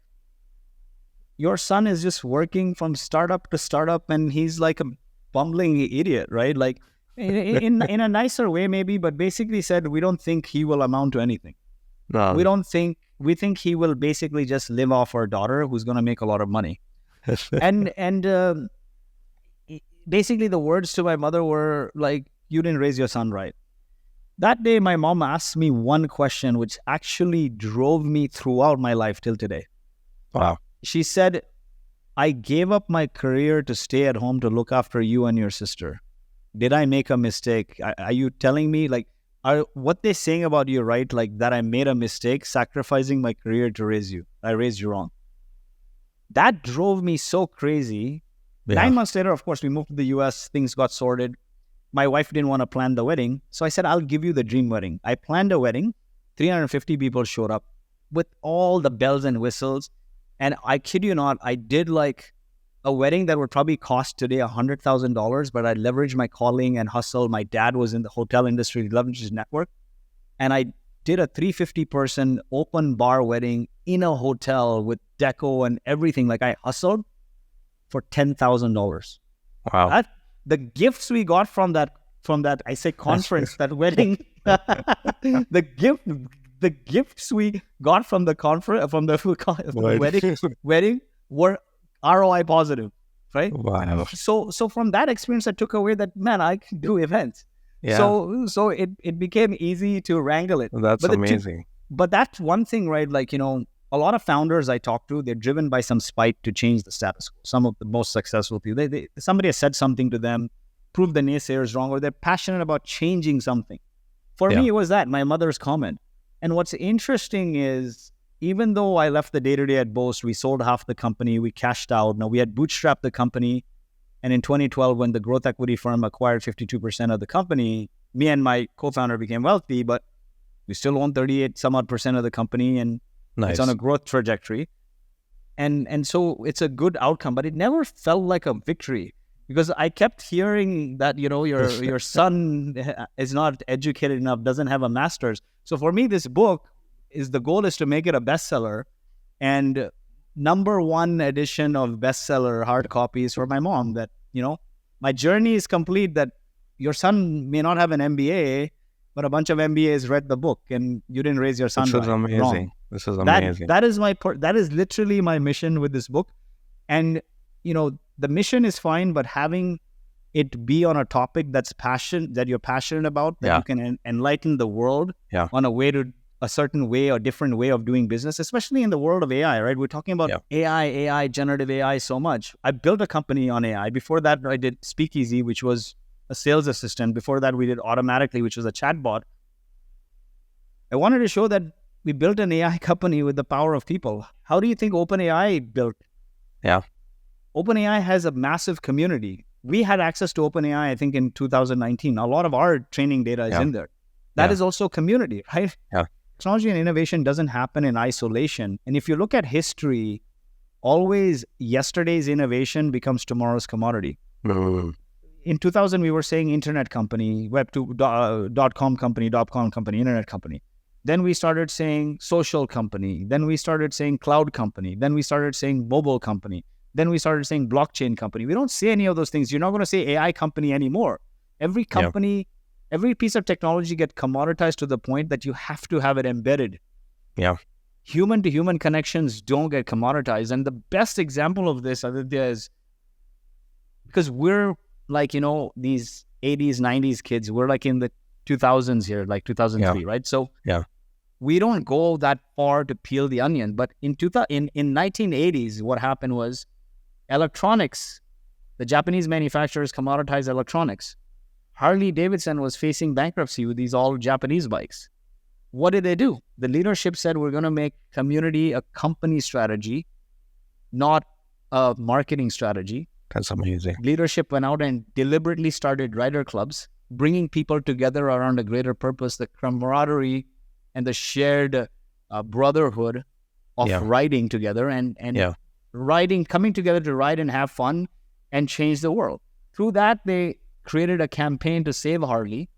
[SPEAKER 2] your son is just working from startup to startup and he's like a bumbling idiot, right? Like in a nicer way maybe, but basically said, we don't think he will amount to anything. No. We think he will basically just live off our daughter who's going to make a lot of money. and basically the words to my mother were like, you didn't raise your son right. That day, my mom asked me one question, which actually drove me throughout my life till today.
[SPEAKER 1] Wow.
[SPEAKER 2] She said, I gave up my career to stay at home to look after you and your sister. Did I make a mistake? Are you telling me, like, what they're saying about you, right? Like that I made a mistake sacrificing my career to raise you. I raised you wrong. That drove me so crazy. 9 months later, of course, we moved to the US. Things got sorted. My wife didn't want to plan the wedding. So I said, I'll give you the dream wedding. I planned a wedding. 350 people showed up with all the bells and whistles. And I kid you not, I did like a wedding that would probably cost today $100,000, but I leveraged my calling and hustle. My dad was in the hotel industry, leveraged his network. And I did a 350-person open bar wedding in a hotel with deco and everything. Like I hustled for $10,000.
[SPEAKER 1] Wow.
[SPEAKER 2] The gifts we got from that I say conference, that wedding, the gifts we got from the conference, from the wedding were ROI positive, right?
[SPEAKER 1] Wow.
[SPEAKER 2] So from that experience, I took away that, man, I can do events. Yeah. So it became easy to wrangle it.
[SPEAKER 1] That's amazing.
[SPEAKER 2] But that's one thing, right? Like, a lot of founders I talk to, they're driven by some spite to change the status quo. Some of the most successful people, somebody has said something to them, proved the naysayers wrong, or they're passionate about changing something. For me, it was that, my mother's comment. And what's interesting is, even though I left the day-to-day at Boast, we sold half the company, we cashed out. Now, we had bootstrapped the company. And in 2012, when the growth equity firm acquired 52% of the company, me and my co-founder became wealthy, but we still own 38 some odd percent of the company. And it's on a growth trajectory. And so it's a good outcome, but it never felt like a victory. Because I kept hearing that, your son is not educated enough, doesn't have a master's. So for me, this book the goal is to make it a bestseller, and number one edition of bestseller hard copies for my mom, that, my journey is complete, that your son may not have an MBA, but a bunch of MBAs read the book and you didn't raise your son.
[SPEAKER 1] This is amazing.
[SPEAKER 2] Wrong.
[SPEAKER 1] This is amazing.
[SPEAKER 2] That is literally my mission with this book. And, the mission is fine, but having it be on a topic that you're passionate about, that you can enlighten the world on a certain way or different way of doing business, especially in the world of AI, right? We're talking about AI, generative AI so much. I built a company on AI. Before that, I did 𝗩𝗏𝗄𝗎, which was a sales assistant. Before that, we did Automatically, which was a chatbot. I wanted to show that we built an AI company with the power of people. How do you think OpenAI built?
[SPEAKER 1] Yeah.
[SPEAKER 2] OpenAI has a massive community. We had access to OpenAI, I think, in 2019. A lot of our training data is in there. That is also community, right?
[SPEAKER 1] Yeah.
[SPEAKER 2] Technology and innovation doesn't happen in isolation. And if you look at history, always yesterday's innovation becomes tomorrow's commodity.
[SPEAKER 1] Mm-hmm.
[SPEAKER 2] In 2000, we were saying internet company, web.com company, .com company, internet company. Then we started saying social company. Then we started saying cloud company. Then we started saying mobile company. Then we started saying blockchain company. We don't say any of those things. You're not going to say AI company anymore. Every company, every piece of technology gets commoditized to the point that you have to have it embedded.
[SPEAKER 1] Yeah.
[SPEAKER 2] Human to human connections don't get commoditized. And the best example of this, Aditya, is because we're like, these 80s, 90s kids, we're like in the 2000s here, like 2003, right? So we don't go that far to peel the onion. But in 1980s, what happened was electronics, the Japanese manufacturers commoditized electronics. Harley-Davidson was facing bankruptcy with these all Japanese bikes. What did they do? The leadership said, we're going to make community a company strategy, not a marketing strategy.
[SPEAKER 1] That's amazing.
[SPEAKER 2] Leadership went out and deliberately started rider clubs, bringing people together around a greater purpose, the camaraderie and the shared brotherhood of riding together and riding, coming together to ride and have fun and change the world. Through that, they created a campaign to save Harley.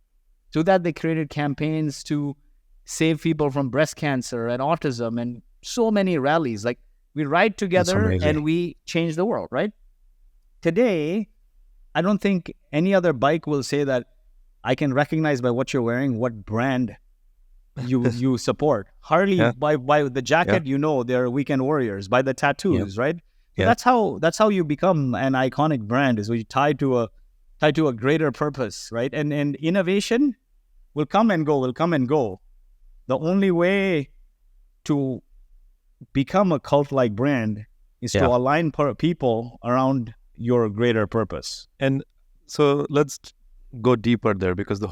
[SPEAKER 2] Through that, they created campaigns to save people from breast cancer and autism and so many rallies. Like, we ride together and we change the world, right? Today, I don't think any other bike will say that I can recognize by what you're wearing what brand you support. Harley, by the jacket, they're weekend warriors. By the tattoos, right? So that's how you become an iconic brand, is we tie to a greater purpose, right? And innovation will come and go. The only way to become a cult-like brand is to align people around your greater purpose.
[SPEAKER 1] And so let's go deeper there, because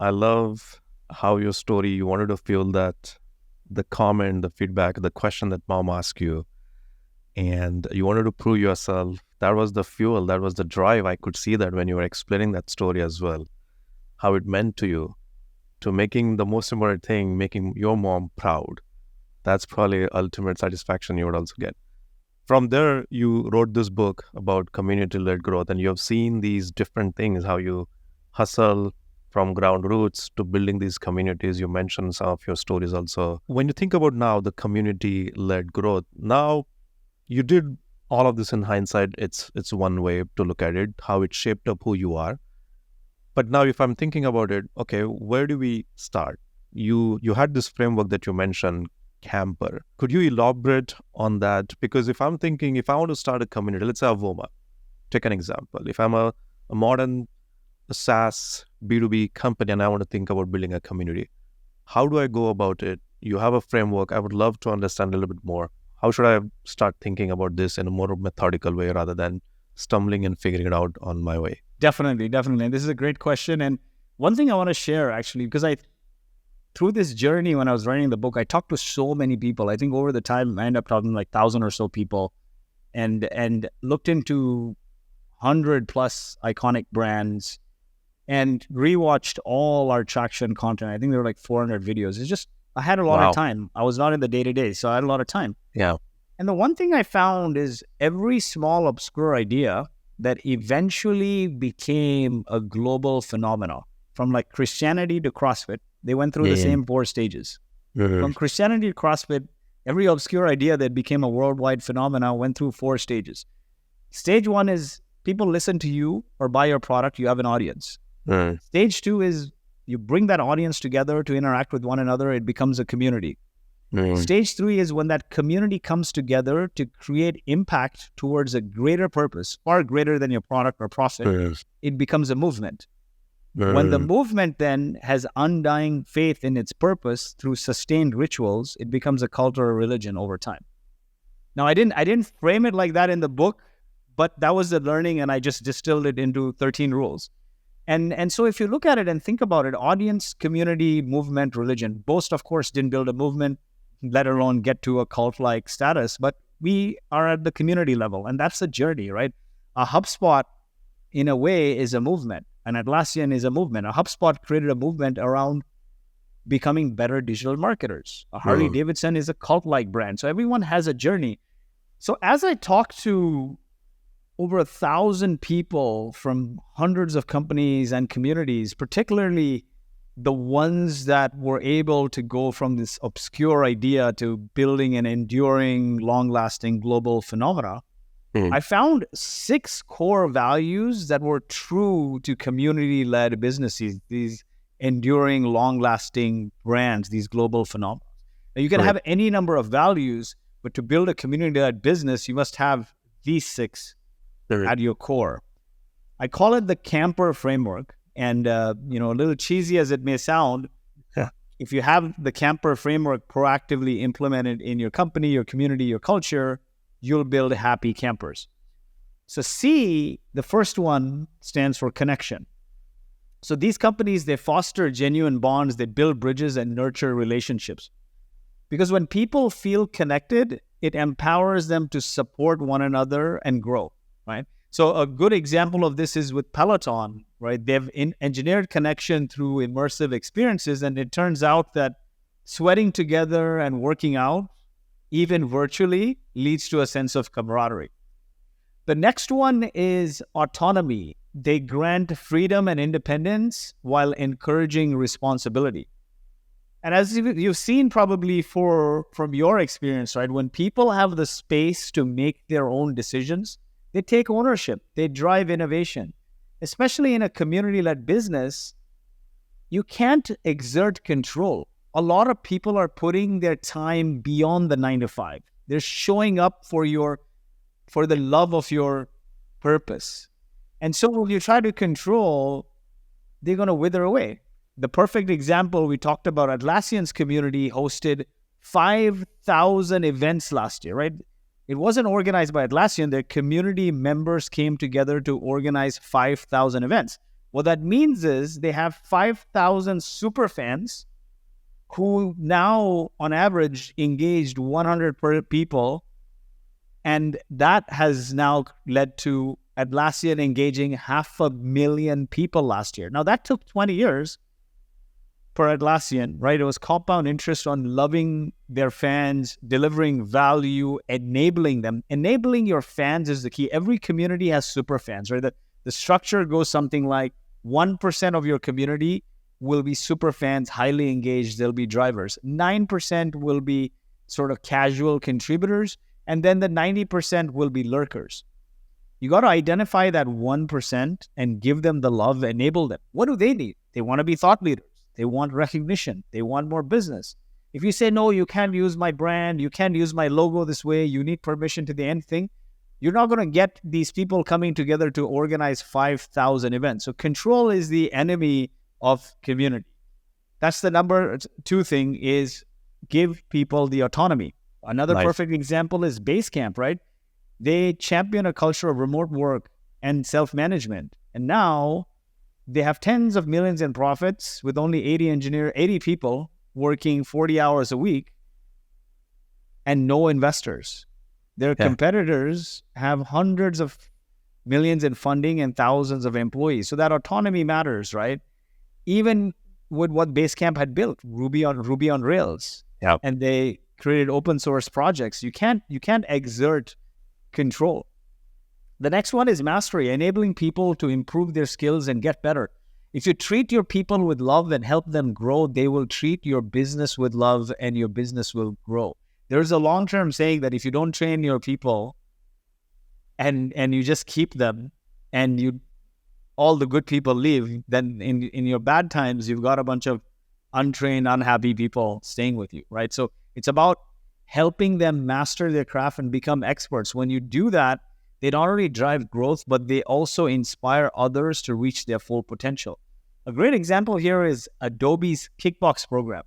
[SPEAKER 1] I love how your story, you wanted to feel that the comment, the feedback, the question that mom asked you, and you wanted to prove yourself. That was the fuel, that was the drive. I could see that when you were explaining that story as well, how it meant to you, to making the most important thing, making your mom proud. That's probably ultimate satisfaction you would also get. From there, you wrote this book about community-led growth, and you have seen these different things, how you hustle from ground roots to building these communities. You mentioned some of your stories also. When you think about now the community-led growth, now you did all of this in hindsight. It's one way to look at it, how it shaped up who you are. But now if I'm thinking about it, okay, where do we start? You had this framework that you mentioned, Camper. Could you elaborate on that? Because if I'm thinking, if I want to start a community, let's say Avoma, take an example. If I'm a modern SaaS B2B company and I want to think about building a community, how do I go about it? You have a framework. I would love to understand a little bit more. How should I start thinking about this in a more methodical way rather than stumbling and figuring it out on my way?
[SPEAKER 2] Definitely. And this is a great question. And one thing I want to share, actually, because through this journey, when I was writing the book, I talked to so many people. I think over the time, I ended up talking to like 1,000 or so people, and looked into 100 plus iconic brands, and rewatched all our Traction content. I think there were like 400 videos. It's just, I had a lot of time. I was not in the day-to-day, so I had a lot of time.
[SPEAKER 1] Yeah.
[SPEAKER 2] And the one thing I found is every small obscure idea that eventually became a global phenomenon. From like Christianity to CrossFit, they went through the same 4 stages. From Christianity to CrossFit, every obscure idea that became a worldwide phenomenon went through 4 stages. Stage 1 is people listen to you or buy your product, you have an audience. Stage 2 is you bring that audience together to interact with one another, it becomes a community. Stage 3 is when that community comes together to create impact towards a greater purpose, far greater than your product or profit. It becomes a movement. When the movement then has undying faith in its purpose through sustained rituals, it becomes a cult or a religion over time. Now, I didn't frame it like that in the book, but that was the learning, and I just distilled it into 13 rules. And so if you look at it and think about it, audience, community, movement, religion. Boast, of course, didn't build a movement, let alone get to a cult-like status, but we are at the community level, and that's the journey, right? A HubSpot, in a way, is a movement. An Atlassian is a movement. A HubSpot created a movement around becoming better digital marketers. A Harley-Davidson is a cult-like brand. So everyone has a journey. So as I talk to over 1,000 people from hundreds of companies and communities, particularly the ones that were able to go from this obscure idea to building an enduring, long-lasting global phenomena, I found 6 core values that were true to community-led businesses, these enduring, long-lasting brands, these global phenomena. Now, you can have any number of values, but to build a community-led business, you must have these 6 at your core. I call it the camper framework. And, a little cheesy as it may sound, if you have the camper framework proactively implemented in your company, your community, your culture, you'll build happy campers. So C, the first one, stands for connection. So these companies, they foster genuine bonds, they build bridges and nurture relationships. Because when people feel connected, it empowers them to support one another and grow, right? So a good example of this is with Peloton, right? They've engineered connection through immersive experiences, and it turns out that sweating together and working out, even virtually, leads to a sense of camaraderie. The next one is autonomy. They grant freedom and independence while encouraging responsibility. And as you've seen probably from your experience, right? When people have the space to make their own decisions, they take ownership, they drive innovation. Especially in a community-led business, you can't exert control. A lot of people are putting their time beyond the 9 to 5. They're showing up for the love of your purpose. And so when you try to control, they're going to wither away. The perfect example, we talked about Atlassian's community hosted 5,000 events last year, right? It wasn't organized by Atlassian. Their community members came together to organize 5,000 events. What that means is they have 5,000 super fans who now, on average, engaged 100 people. And that has now led to Atlassian engaging 500,000 people last year. Now, that took 20 years for Atlassian, right? It was compound interest on loving their fans, delivering value, enabling them. Enabling your fans is the key. Every community has super fans, right? The structure goes something like 1% of your community will be super fans, highly engaged. They'll be drivers. 9% will be sort of casual contributors. And then the 90% will be lurkers. You got to identify that 1% and give them the love, enable them. What do they need? They want to be thought leaders. They want recognition. They want more business. If you say, no, you can't use my brand, you can't use my logo this way, you need permission to the end thing, you're not going to get these people coming together to organize 5,000 events. So control is the enemy of community. That's the number 2 thing, is give people the autonomy. Another perfect example is Basecamp, right? They champion a culture of remote work and self-management. And now they have tens of millions in profits with only 80 people working 40 hours a week and no investors. Their competitors have hundreds of millions in funding and thousands of employees. So that autonomy matters, right? Even with what Basecamp had built, Ruby on Rails.
[SPEAKER 1] Yep.
[SPEAKER 2] And they created open source projects. You can't exert control. The next one is mastery, enabling people to improve their skills and get better. If you treat your people with love and help them grow, they will treat your business with love and your business will grow. There's a long-term saying that if you don't train your people and you just keep them and all the good people leave, then in your bad times, you've got a bunch of untrained, unhappy people staying with you, right? So it's about helping them master their craft and become experts. When you do that, they not only drive growth, but they also inspire others to reach their full potential. A great example here is Adobe's Kickbox program.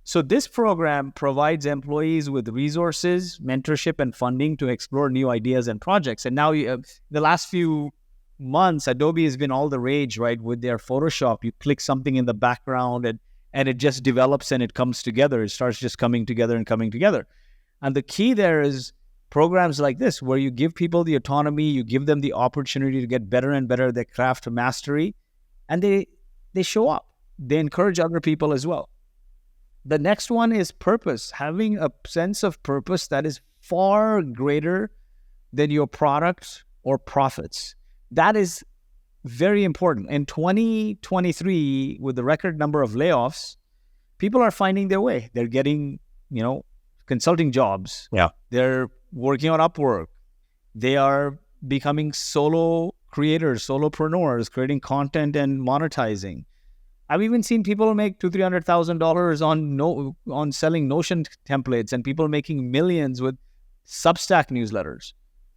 [SPEAKER 2] So this program provides employees with resources, mentorship, and funding to explore new ideas and projects. And now the last few months, Adobe has been all the rage, right? With their Photoshop, you click something in the background and it just develops and it comes together. It starts just coming together and coming together. And the key there is programs like this, where you give people the autonomy, you give them the opportunity to get better and better at their craft mastery, and they show up. They encourage other people as well. The next one is purpose, having a sense of purpose that is far greater than your product or profits. That is very important. In 2023, with the record number of layoffs, people are finding their way. They're getting, consulting jobs.
[SPEAKER 1] Yeah.
[SPEAKER 2] They're working on Upwork. They are becoming solo creators, solopreneurs, creating content and monetizing. I've even seen people make $200,000-$300,000 on selling Notion templates, and people making millions with Substack newsletters.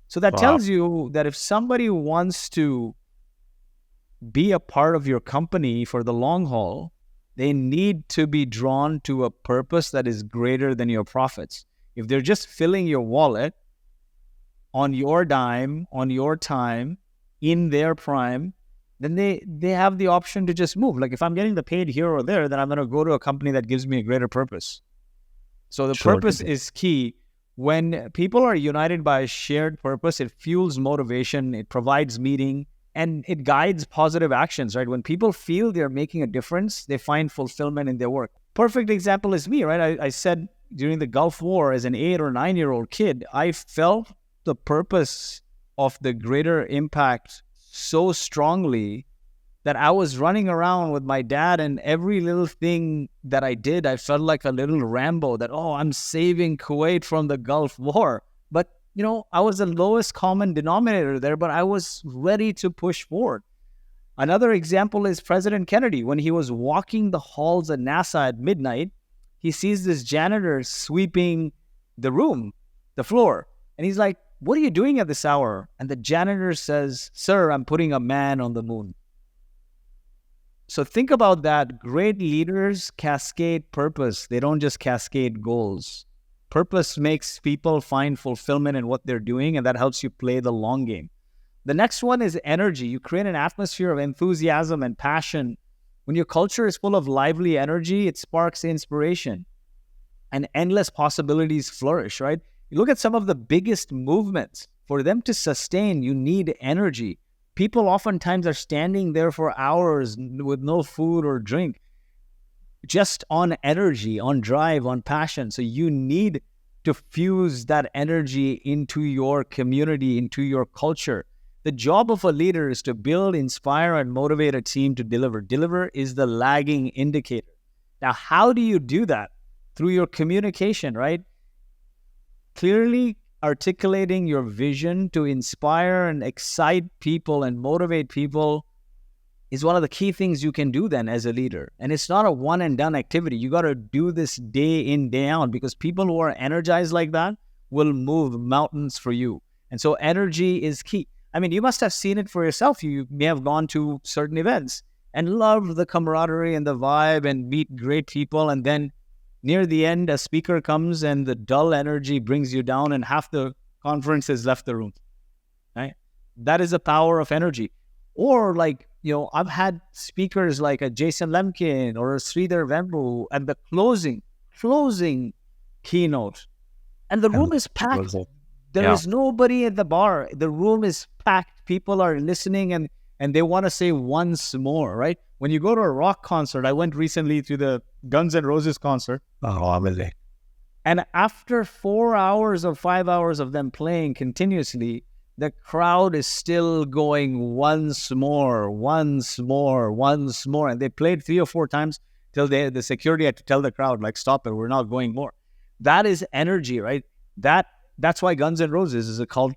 [SPEAKER 2] So that tells you that if somebody wants to be a part of your company for the long haul, they need to be drawn to a purpose that is greater than your profits. If they're just filling your wallet on your dime, on your time, in their prime, then they have the option to just move. Like if I'm getting the paid here or there, then I'm going to go to a company that gives me a greater purpose. So the purpose is key. When people are united by a shared purpose, it fuels motivation, it provides meaning, and it guides positive actions, right? When people feel they're making a difference, they find fulfillment in their work. Perfect example is me, right? I said during the Gulf War, as an 8 or 9-year-old kid, I felt the purpose of the greater impact so strongly that I was running around with my dad, and every little thing that I did, I felt like a little Rambo that, I'm saving Kuwait from the Gulf War. But, I was the lowest common denominator there, but I was ready to push forward. Another example is President Kennedy. When he was walking the halls at NASA at midnight, he sees this janitor sweeping the room, the floor. And he's like, "What are you doing at this hour?" And the janitor says, "Sir, I'm putting a man on the moon." So think about that. Great leaders cascade purpose. They don't just cascade goals. Purpose makes people find fulfillment in what they're doing, and that helps you play the long game. The next one is energy. You create an atmosphere of enthusiasm and passion. When your culture is full of lively energy, it sparks inspiration and endless possibilities flourish, right? You look at some of the biggest movements. For them to sustain, you need energy. People oftentimes are standing there for hours with no food or drink, just on energy, on drive, on passion. So you need to fuse that energy into your community, into your culture. The job of a leader is to build, inspire, and motivate a team to deliver. Deliver is the lagging indicator. Now, how do you do that? Through your communication, right? Clearly articulating your vision to inspire and excite people and motivate people is one of the key things you can do then as a leader. And it's not a one and done activity. You got to do this day in, day out, because people who are energized like that will move mountains for you. And so energy is key. I mean, you must have seen it for yourself. You may have gone to certain events and loved the camaraderie and the vibe and meet great people. And then near the end, a speaker comes and the dull energy brings you down and half the conference has left the room, right? That is the power of energy. Or like, I've had speakers like a Jason Lemkin or a Sridhar Vembu at the closing keynote. And the room is packed. There is nobody at the bar. The room is packed. People are listening and they want to say once more, right? When you go to a rock concert, I went recently to the Guns N' Roses concert.
[SPEAKER 1] Oh, amazing.
[SPEAKER 2] And after 4 hours or 5 hours of them playing continuously, the crowd is still going once more. And they played 3 or 4 times till the security had to tell the crowd, like, stop it, we're not going more. That is energy, right? That's why Guns N' Roses is a cult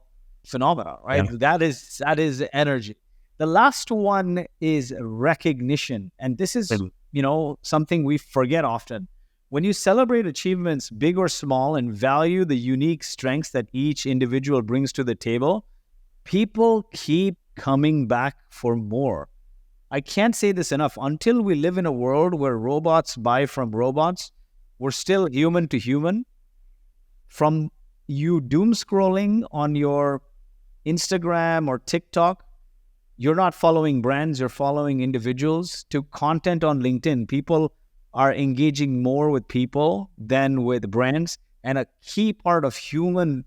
[SPEAKER 2] phenomenon, right?
[SPEAKER 1] Yeah.
[SPEAKER 2] That is energy. The last one is recognition. And this is, something we forget often. When you celebrate achievements, big or small, and value the unique strengths that each individual brings to the table, people keep coming back for more. I can't say this enough. Until we live in a world where robots buy from robots, we're still human to human. From you doom scrolling on your Instagram or TikTok, you're not following brands, you're following individuals, to content on LinkedIn. People are engaging more with people than with brands. And a key part of human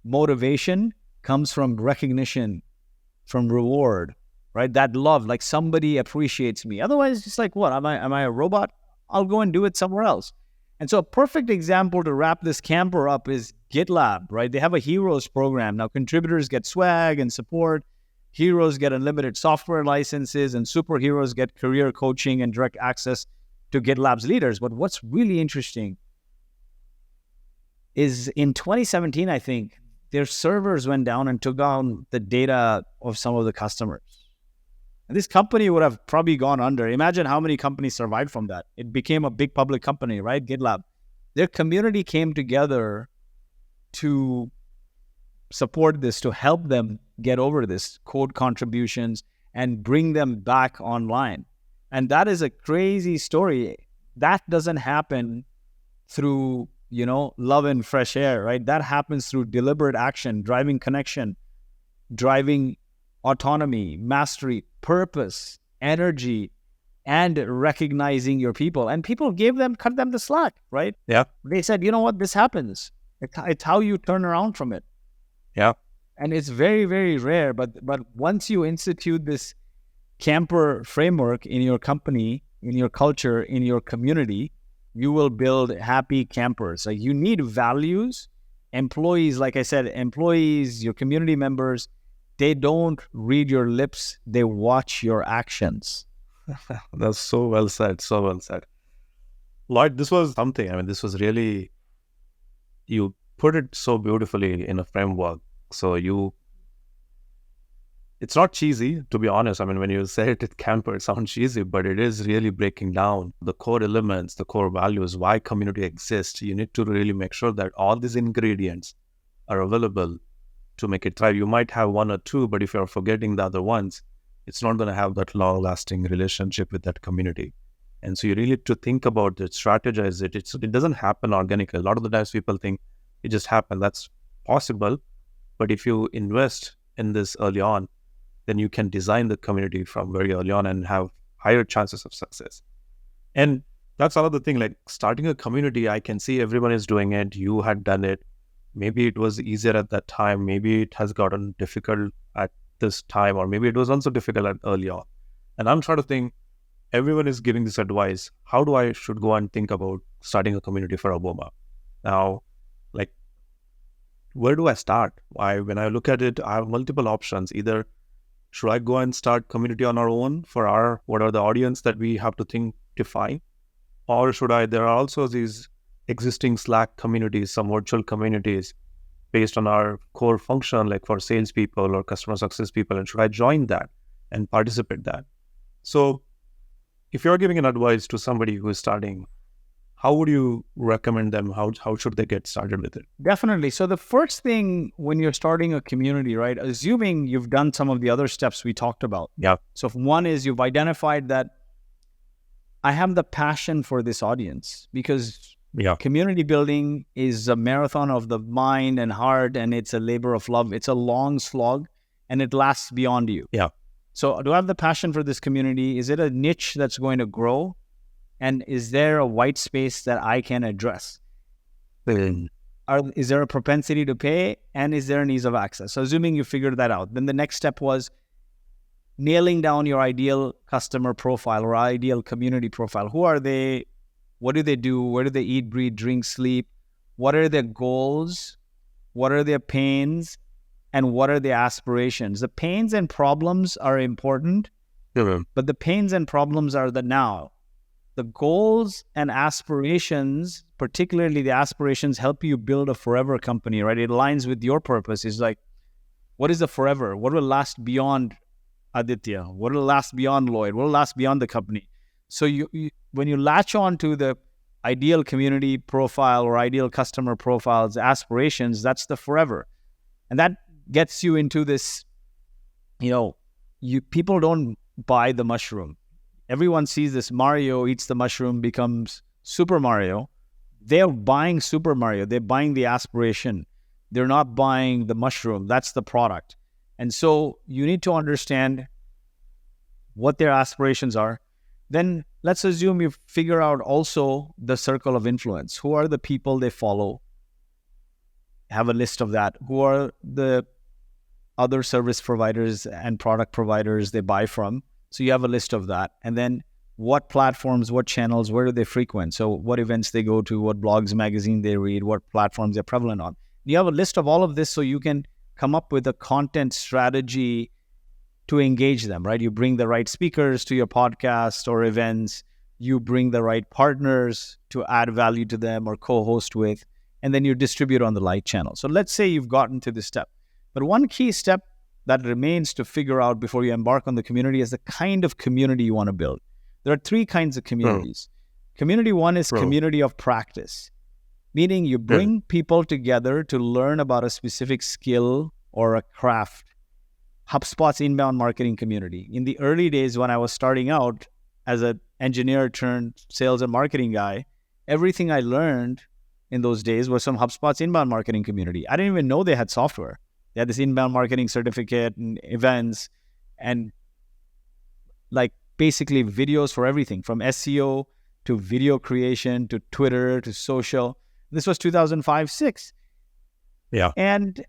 [SPEAKER 2] motivation comes from recognition, from reward, right? That love, like somebody appreciates me. Otherwise, it's like, what? Am I a robot? I'll go and do it somewhere else. And so a perfect example to wrap this camper up is GitLab, right? They have a heroes program. Now contributors get swag and support. Heroes get unlimited software licenses, and superheroes get career coaching and direct access to GitLab's leaders. But what's really interesting is in 2017, I think, their servers went down and took down the data of some of the customers. And this company would have probably gone under. Imagine how many companies survived from that. It became a big public company, right? GitLab. Their community came together to support this, to help them get over this, code contributions, and bring them back online. And that is a crazy story. That doesn't happen through, love and fresh air, right? That happens through deliberate action, driving connection, driving autonomy, mastery, purpose, energy, and recognizing your people. And people cut them the slack, right?
[SPEAKER 1] Yeah.
[SPEAKER 2] They said, you know what, this happens. It's how you turn around from it.
[SPEAKER 1] Yeah.
[SPEAKER 2] And it's very, very rare. But once you institute this camper framework in your company, in your culture, in your community, you will build happy campers. Like, you need values. Employees, like I said, your community members, they don't read your lips, they watch your actions.
[SPEAKER 1] That's so well said. So well said. Lloyd, this was something. This was really, you put it so beautifully in a framework. So it's not cheesy, to be honest. When you say it camper, it sounds cheesy, but it is really breaking down the core elements, the core values, why community exists. You need to really make sure that all these ingredients are available to make it thrive. You might have one or two, but if you're forgetting the other ones, it's not going to have that long-lasting relationship with that community. And so you really need to think about it, strategize it. It doesn't happen organically. A lot of the times people think it just happened. That's possible. But if you invest in this early on, then you can design the community from very early on and have higher chances of success. And that's another thing, like starting a community, I can see everyone is doing it. You had done it. Maybe it was easier at that time. Maybe it has gotten difficult at this time, or maybe it was also difficult early on. And I'm trying to think, everyone is giving this advice. How do I should go and think about starting a community for Avoma? Now, like, where do I start? When I look at it, I have multiple options. Either should I go and start community on our own for what are the audience that we have to define? Or there are also these existing Slack communities, some virtual communities based on our core function, like for salespeople or customer success people, and should I join that and participate that? So if you're giving an advice to somebody who is starting, how would you recommend them? How should they get started with it?
[SPEAKER 2] Definitely. So the first thing when you're starting a community, right, assuming you've done some of the other steps we talked about.
[SPEAKER 1] Yeah.
[SPEAKER 2] So one is you've identified that I have the passion for this audience, because community building is a marathon of the mind and heart, and it's a labor of love. It's a long slog, and it lasts beyond you.
[SPEAKER 1] Yeah.
[SPEAKER 2] So do I have the passion for this community? Is it a niche that's going to grow? And is there a white space that I can address? Is there a propensity to pay? And is there an ease of access? So assuming you figured that out, then the next step was nailing down your ideal customer profile or ideal community profile. Who are they? What do they do? Where do they eat, breathe, drink, sleep? What are their goals? What are their pains? and what are the aspirations. The pains and problems are important, but the pains and problems are the now. The goals and aspirations, particularly the aspirations, help you build a forever company, right? It aligns with your purpose. It's like, what is the forever? What will last beyond Aditya? What will last beyond Lloyd? What will last beyond the company? So you when you latch on to the ideal community profile or ideal customer profiles, aspirations, that's the forever. And that gets you into this, people don't buy the mushroom. Everyone sees this Mario eats the mushroom, becomes Super Mario. They're buying Super Mario. They're buying the aspiration. They're not buying the mushroom. That's the product. And so you need to understand what their aspirations are. Then let's assume you figure out also the circle of influence. Who are the people they follow? Have a list of that. Who are the other service providers and product providers they buy from? So you have a list of that. And then what platforms, what channels, where do they frequent? So what events they go to, what blogs, magazine they read, what platforms they're prevalent on. You have a list of all of this so you can come up with a content strategy to engage them, right? You bring the right speakers to your podcast or events. You bring the right partners to add value to them or co-host with, and then you distribute on the light channel. So let's say you've gotten to this step. But one key step that remains to figure out before you embark on the community is the kind of community you want to build. There are three kinds of communities. Community one is community of practice, meaning you bring people together to learn about a specific skill or a craft. HubSpot's inbound marketing community. In the early days when I was starting out as an engineer turned sales and marketing guy, everything I learned in those days was from HubSpot's inbound marketing community. I didn't even know they had software. They had this inbound marketing certificate and events and like basically videos for everything from SEO to video creation to Twitter to social. This was 2005-06.
[SPEAKER 1] Yeah.
[SPEAKER 2] And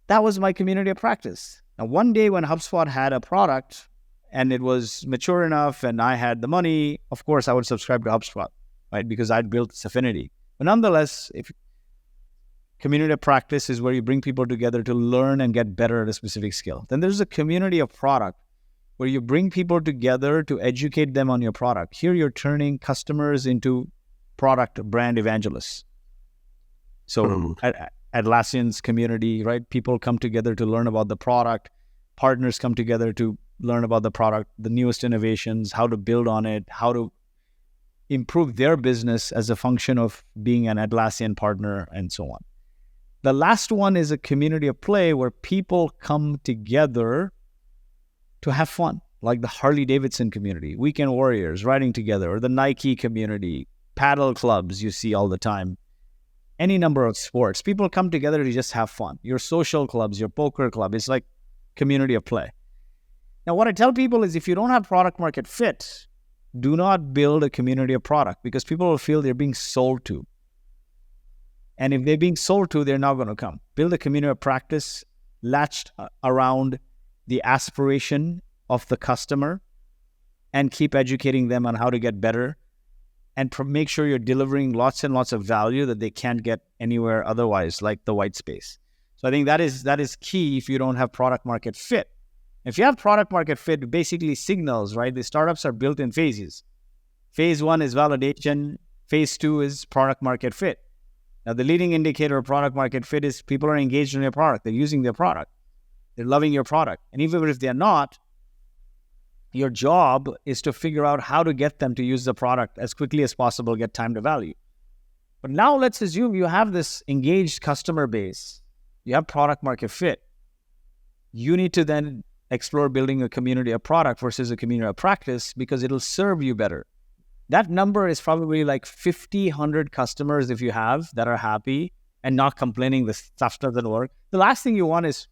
[SPEAKER 2] that was my community of practice. Now, one day when HubSpot had a product and it was mature enough and I had the money, of course, I would subscribe to HubSpot, right? Because I'd built this affinity. But nonetheless, if community of practice is where you bring people together to learn and get better at a specific skill. Then there's a community of product where you bring people together to educate them on your product. Here you're turning customers into product brand evangelists. So Atlassian's community, right? People come together to learn about the product. Partners come together to learn about the product, the newest innovations, how to build on it, how to improve their business as a function of being an Atlassian partner, and so on. The last one is a community of play where people come together to have fun, like the Harley-Davidson community, Weekend Warriors riding together, or the Nike community, paddle clubs you see all the time, any number of sports. People come together to just have fun. Your social clubs, your poker club, it's like community of play. Now, what I tell people is if you don't have product market fit, do not build a community of product because people will feel they're being sold to. And if they're being sold to, they're not going to come. Build a community of practice latched around the aspiration of the customer and keep educating them on how to get better and make sure you're delivering lots and lots of value that they can't get anywhere otherwise, like the white space. So I think that is key if you don't have product market fit. If you have product market fit, it basically signals, right? The startups are built in phases. Phase 1 is validation. Phase 2 is product market fit. Now, the leading indicator of product market fit is people are engaged in your product. They're using their product. They're loving your product. And even if they're not, your job is to figure out how to get them to use the product as quickly as possible, get time to value. But now let's assume you have this engaged customer base. You have product market fit. You need to then explore building a community of product versus a community of practice because it'll serve you better. That number is probably like 50, 100 customers if you have that are happy and not complaining the stuff doesn't work. The last thing you want is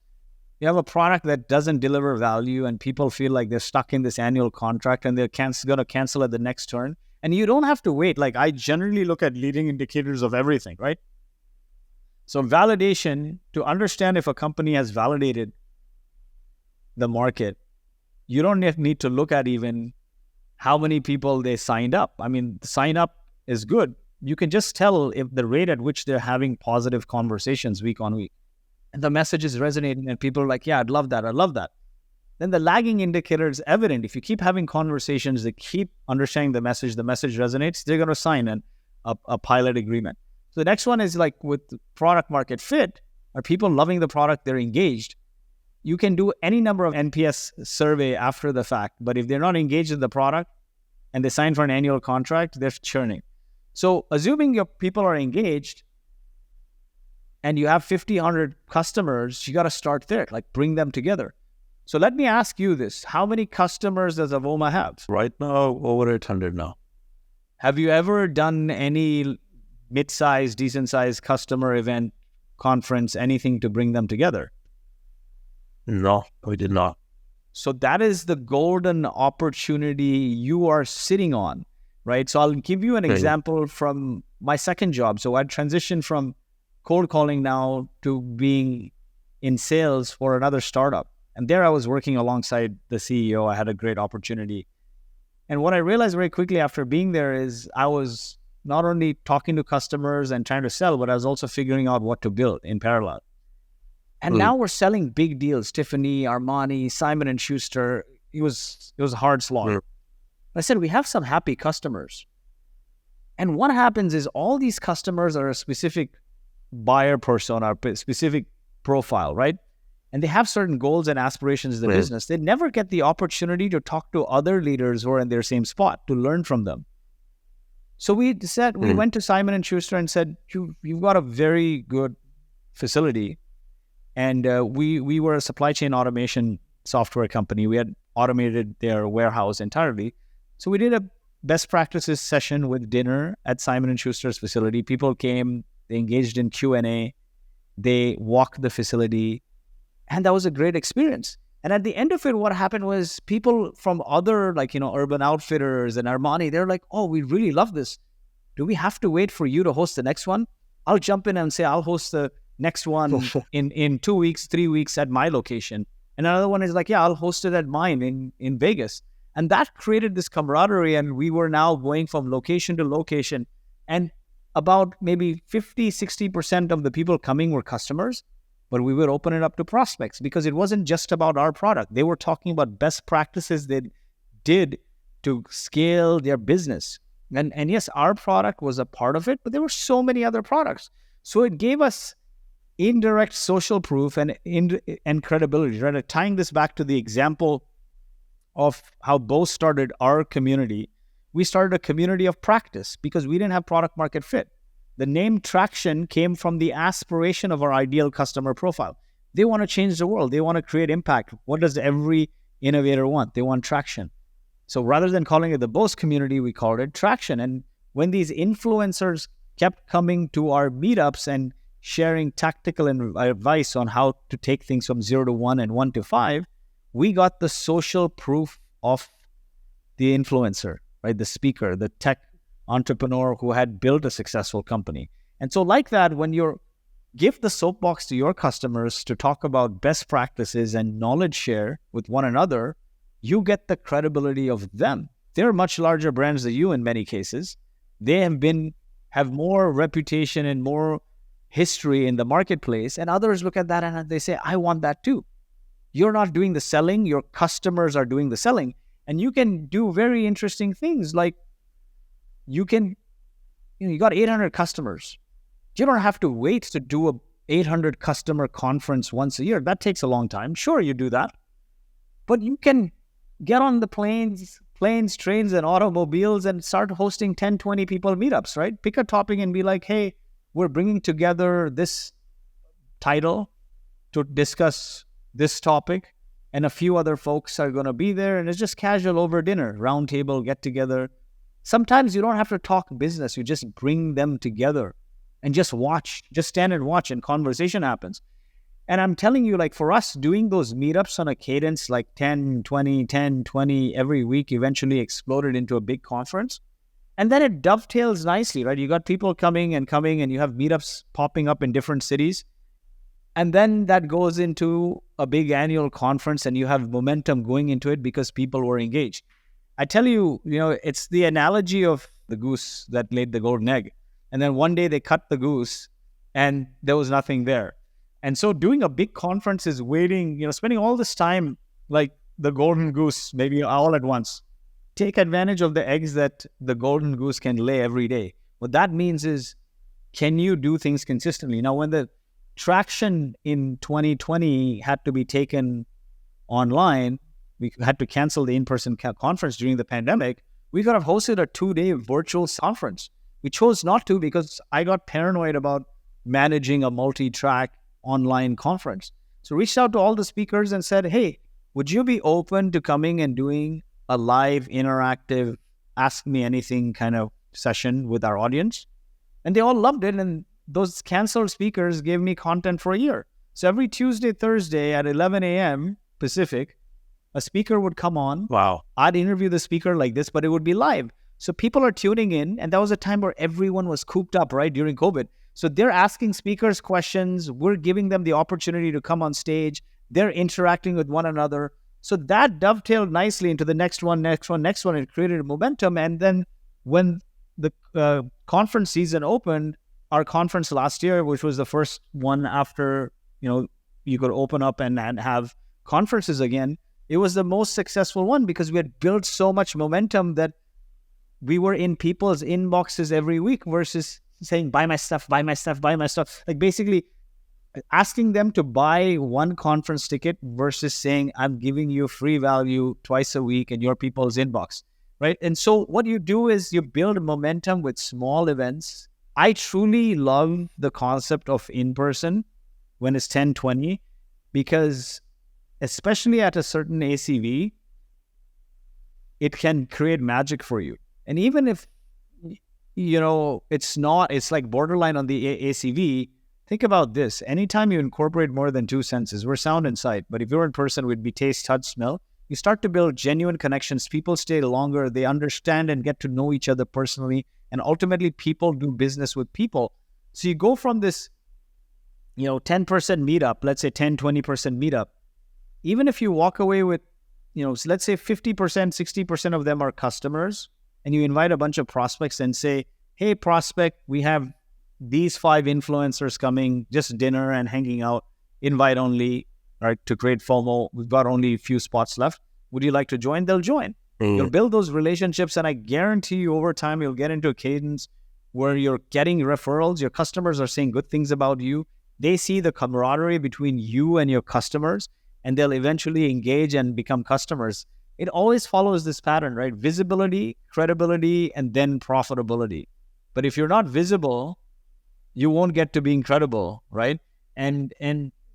[SPEAKER 2] you have a product that doesn't deliver value and people feel like they're stuck in this annual contract and they're going to cancel at the next turn. And you don't have to wait. Like I generally look at leading indicators of everything, right? So validation, to understand if a company has validated the market, you don't need to look at even how many people they signed up. I mean, sign up is good. You can just tell if the rate at which they're having positive conversations week on week. and the message is resonating and people are like, yeah, I'd love that. I love that. Then the lagging indicator is evident. If you keep having conversations, they keep understanding the message resonates, they're going to sign a pilot agreement. So the next one is like with product market fit. Are people loving the product? They're engaged. You can do any number of NPS survey after the fact, but if they're not engaged in the product and they sign for an annual contract, they're churning. So assuming your people are engaged and you have 50, 100 customers, you got to start there, like bring them together. So let me ask you this. How many customers does Avoma have?
[SPEAKER 1] Right now, over 800 now.
[SPEAKER 2] Have you ever done any mid-sized, decent-sized customer event, conference, anything to bring them together?
[SPEAKER 1] No, we did not.
[SPEAKER 2] So that is the golden opportunity you are sitting on, right? So I'll give you an example from my second job. So I transitioned from cold calling now to being in sales for another startup. And there I was working alongside the CEO. I had a great opportunity. And what I realized very quickly after being there is I was not only talking to customers and trying to sell, but I was also figuring out what to build in parallel. And now we're selling big deals, Tiffany, Armani, Simon & Schuster. It was a hard slog. I said, we have some happy customers. And what happens is all these customers are a specific buyer persona, a specific profile, right? And they have certain goals and aspirations in the business. They never get the opportunity to talk to other leaders who are in their same spot, to learn from them. So we went to Simon & Schuster and said, you've got a very good facility. And we were a supply chain automation software company. We had automated their warehouse entirely. So we did a best practices session with dinner at Simon & Schuster's facility. People came, they engaged in Q&A, they walked the facility, and that was a great experience. And at the end of it, what happened was people from other, Urban Outfitters and Armani, they're like, oh, we really love this. Do we have to wait for you to host the next one? I'll jump in and say, I'll host the next one in 2 weeks, 3 weeks at my location. And another one is like, yeah, I'll host it at mine in Vegas. And that created this camaraderie. And we were now going from location to location. And about maybe 50, 60% of the people coming were customers. But we would open it up to prospects because it wasn't just about our product. They were talking about best practices they did to scale their business. And yes, our product was a part of it, but there were so many other products. So it gave us indirect social proof and credibility, right? Tying this back to the example of how Boast started our community, we started a community of practice because we didn't have product market fit. The name Traction came from the aspiration of our ideal customer profile. They want to change the world. They want to create impact. What does every innovator want? They want traction. So rather than calling it the Boast community, we called it Traction. And when these influencers kept coming to our meetups and sharing tactical advice on how to take things from 0 to 1 and 1 to 5, we got the social proof of the influencer, right? The speaker, the tech entrepreneur who had built a successful company. And so like that, when you give the soapbox to your customers to talk about best practices and knowledge share with one another, you get the credibility of them. They're much larger brands than you in many cases. They have more reputation and more history in the marketplace. And others look at that and they say, I want that too. You're not doing the selling. Your customers are doing the selling. And you can do very interesting things like you got 800 customers. You don't have to wait to do a 800 customer conference once a year. That takes a long time. Sure, you do that. But you can get on the planes, trains, and automobiles and start hosting 10, 20 people meetups, right? Pick a topic and be like, hey, we're bringing together this title to discuss this topic. And a few other folks are going to be there. And it's just casual over dinner, round table, get together. Sometimes you don't have to talk business. You just bring them together and just watch, just stand and watch, and conversation happens. And I'm telling you, like for us, doing those meetups on a cadence like 10, 20 every week eventually exploded into a big conference. And then it dovetails nicely, right? You got people coming and you have meetups popping up in different cities. And then that goes into a big annual conference and you have momentum going into it because people were engaged. I tell you, it's the analogy of the goose that laid the golden egg. And then one day they cut the goose and there was nothing there. And so doing a big conference is waiting, spending all this time like the golden goose, maybe all at once. Take advantage of the eggs that the golden goose can lay every day. What that means is, can you do things consistently? Now, when the traction in 2020 had to be taken online, we had to cancel the in-person conference during the pandemic. We could have hosted a 2-day virtual conference. We chose not to because I got paranoid about managing a multi-track online conference. So reached out to all the speakers and said, hey, would you be open to coming and doing a live interactive ask me anything kind of session with our audience? And they all loved it. And those canceled speakers gave me content for a year. So every Tuesday, Thursday at 11 a.m. Pacific, a speaker would come on.
[SPEAKER 1] Wow.
[SPEAKER 2] I'd interview the speaker like this, but it would be live. So people are tuning in. And that was a time where everyone was cooped up, right, during COVID. So they're asking speakers questions. We're giving them the opportunity to come on stage. They're interacting with one another. So that dovetailed nicely into the next one. It created a momentum. And then when the conference season opened, our conference last year, which was the first one after, you could open up and have conferences again, it was the most successful one because we had built so much momentum that we were in people's inboxes every week versus saying, buy my stuff, buy my stuff, buy my stuff. Like basically asking them to buy one conference ticket versus saying, I'm giving you free value twice a week in your people's inbox, right? And so what you do is you build momentum with small events. I truly love the concept of in-person when it's 10, 20, because especially at a certain ACV, it can create magic for you. And even if, it's like borderline on the ACV, think about this. Anytime you incorporate more than 2 senses, we're sound and sight, but if you're in person, it would be taste, touch, smell. You start to build genuine connections. People stay longer. They understand and get to know each other personally. And ultimately, people do business with people. So you go from this, 10% meetup, let's say 10, 20% meetup. Even if you walk away with, let's say 50%, 60% of them are customers, and you invite a bunch of prospects and say, hey, prospect, we have these 5 influencers coming, just dinner and hanging out, invite only, right, to create FOMO. We've got only a few spots left. Would you like to join? They'll join. You'll build those relationships, and I guarantee you over time, you'll get into a cadence where you're getting referrals. Your customers are saying good things about you. They see the camaraderie between you and your customers, and they'll eventually engage and become customers. It always follows this pattern, right? Visibility, credibility, and then profitability. But if you're not visible, you won't get to being credible, right? And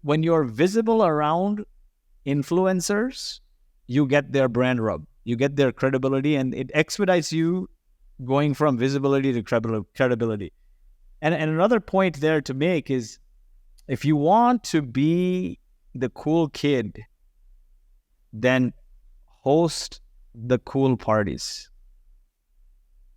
[SPEAKER 2] when you're visible around influencers, you get their brand rub. You get their credibility, and it expedites you going from visibility to credibility. And another point there to make is, if you want to be the cool kid, then host the cool parties.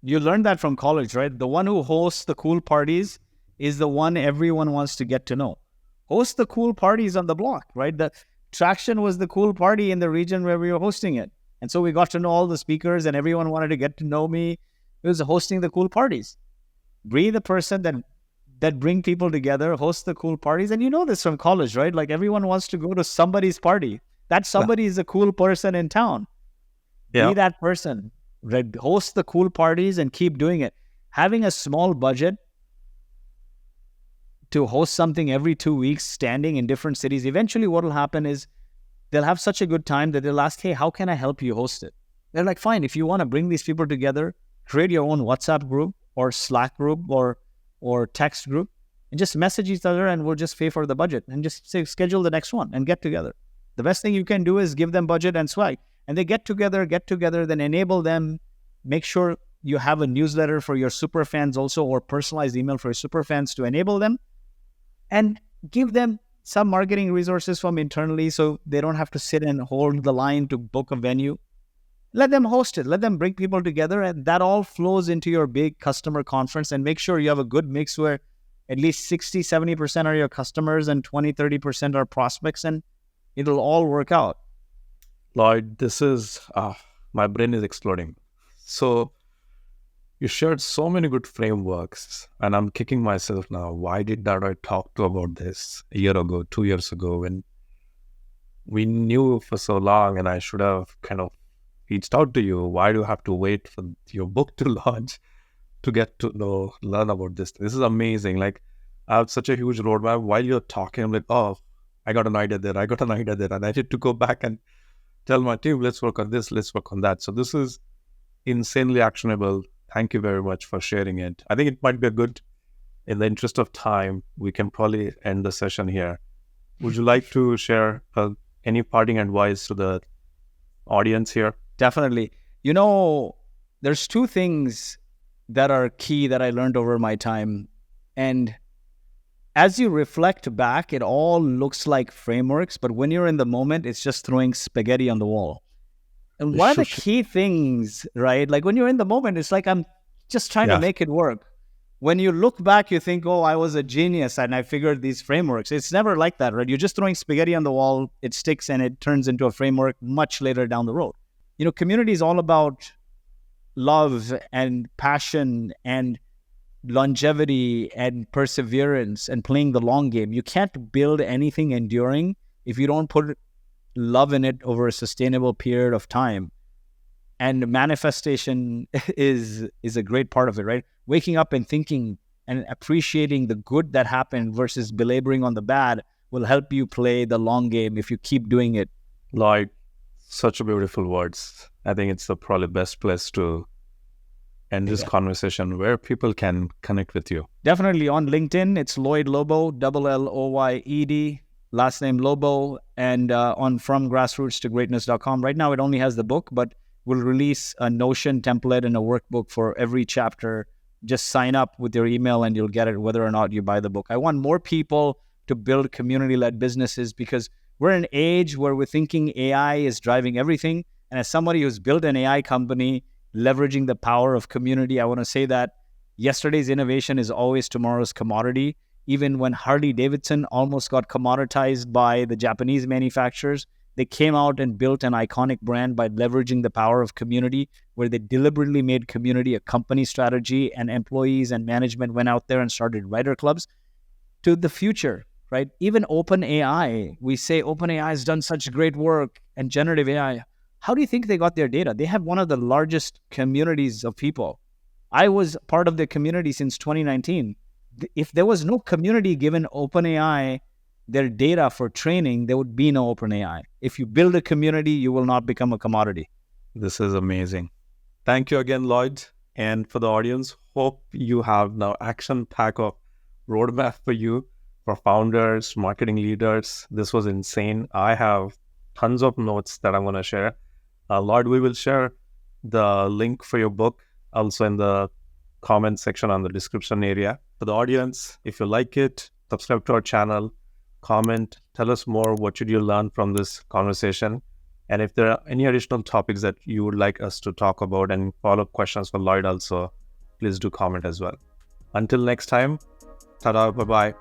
[SPEAKER 2] You learned that from college, right? The one who hosts the cool parties is the one everyone wants to get to know. Host the cool parties on the block, right? The Traction was the cool party in the region where we were hosting it. And so we got to know all the speakers, and everyone wanted to get to know me. It was hosting the cool parties. Be the person that bring people together, host the cool parties. And you know this from college, right? Like everyone wants to go to somebody's party. That somebody is a cool person in town. Yeah. Be that person, right? Host the cool parties and keep doing it. Having a small budget to host something every 2 weeks, standing in different cities, eventually what will happen is they'll have such a good time that they'll ask, hey, how can I help you host it? They're like, fine, if you want to bring these people together, create your own WhatsApp group or Slack group or text group, and just message each other, and we'll just pay for the budget and just say, schedule the next one and get together. The best thing you can do is give them budget and swag. And they get together, then enable them. Make sure you have a newsletter for your super fans also, or personalized email for your super fans to enable them. And give them some marketing resources from internally so they don't have to sit and hold the line to book a venue. Let them host it. Let them bring people together, and that all flows into your big customer conference. And make sure you have a good mix where at least 60, 70% are your customers and 20, 30% are prospects, and it'll all work out.
[SPEAKER 1] Lloyd, this is, my brain is exploding. So You shared so many good frameworks, and I'm kicking myself now. Why did I talk to about this a year ago, 2 years ago, when we knew for so long, and I should have kind of reached out to you? Why do you have to wait for your book to launch to get to learn about this? This is amazing. Like, I have such a huge roadmap. While you're talking, I'm like, oh, I got an idea there. And I need to go back and tell my team, let's work on this, let's work on that. So this is insanely actionable. Thank you very much for sharing it. I think it might be in the interest of time, we can probably end the session here. Would you like to share any parting advice to the audience here?
[SPEAKER 2] Definitely. There's two things that are key that I learned over my time. And as you reflect back, it all looks like frameworks, but when you're in the moment, it's just throwing spaghetti on the wall. And one of the key things, right? Like when you're in the moment, it's like, I'm just trying to make it work. When you look back, you think, oh, I was a genius and I figured these frameworks. It's never like that, right? You're just throwing spaghetti on the wall. It sticks and it turns into a framework much later down the road. Community is all about love and passion and longevity and perseverance and playing the long game. You can't build anything enduring if you don't put love in it over a sustainable period of time. And manifestation is a great part of it, right? Waking up and thinking and appreciating the good that happened versus belaboring on the bad will help you play the long game if you keep doing it.
[SPEAKER 1] Lloyd, such beautiful words. I think it's the probably best place to end this conversation where people can connect with you.
[SPEAKER 2] Definitely on LinkedIn, it's Lloyed Lobo, Lloyed, last name Lobo, and on from Grassroots to Greatness.com. Right now, it only has the book, but we'll release a Notion template and a workbook for every chapter. Just sign up with your email and you'll get it whether or not you buy the book. I want more people to build community-led businesses because we're in an age where we're thinking AI is driving everything. And as somebody who's built an AI company, leveraging the power of community, I want to say that yesterday's innovation is always tomorrow's commodity. Even when Harley-Davidson almost got commoditized by the Japanese manufacturers, they came out and built an iconic brand by leveraging the power of community, where they deliberately made community a company strategy, and employees and management went out there and started writer clubs. To the future, right? Even OpenAI, we say OpenAI has done such great work, and generative AI. How do you think they got their data? They have one of the largest communities of people. I was part of the community since 2019. If there was no community given OpenAI their data for training, there would be no OpenAI. If you build a community, you will not become a commodity.
[SPEAKER 1] This is amazing. Thank you again, Lloyd. And for the audience, hope you have now action pack of roadmap for you, for founders, marketing leaders. This was insane. I have tons of notes that I'm going to share. Lloyd, we will share the link for your book also in the comment section on the description area. For the audience, if you like it, subscribe to our channel, comment, tell us more. What should you learn from this conversation? And if there are any additional topics that you would like us to talk about and follow-up questions for Lloyd also, please do comment as well. Until next time, ta-da, bye-bye.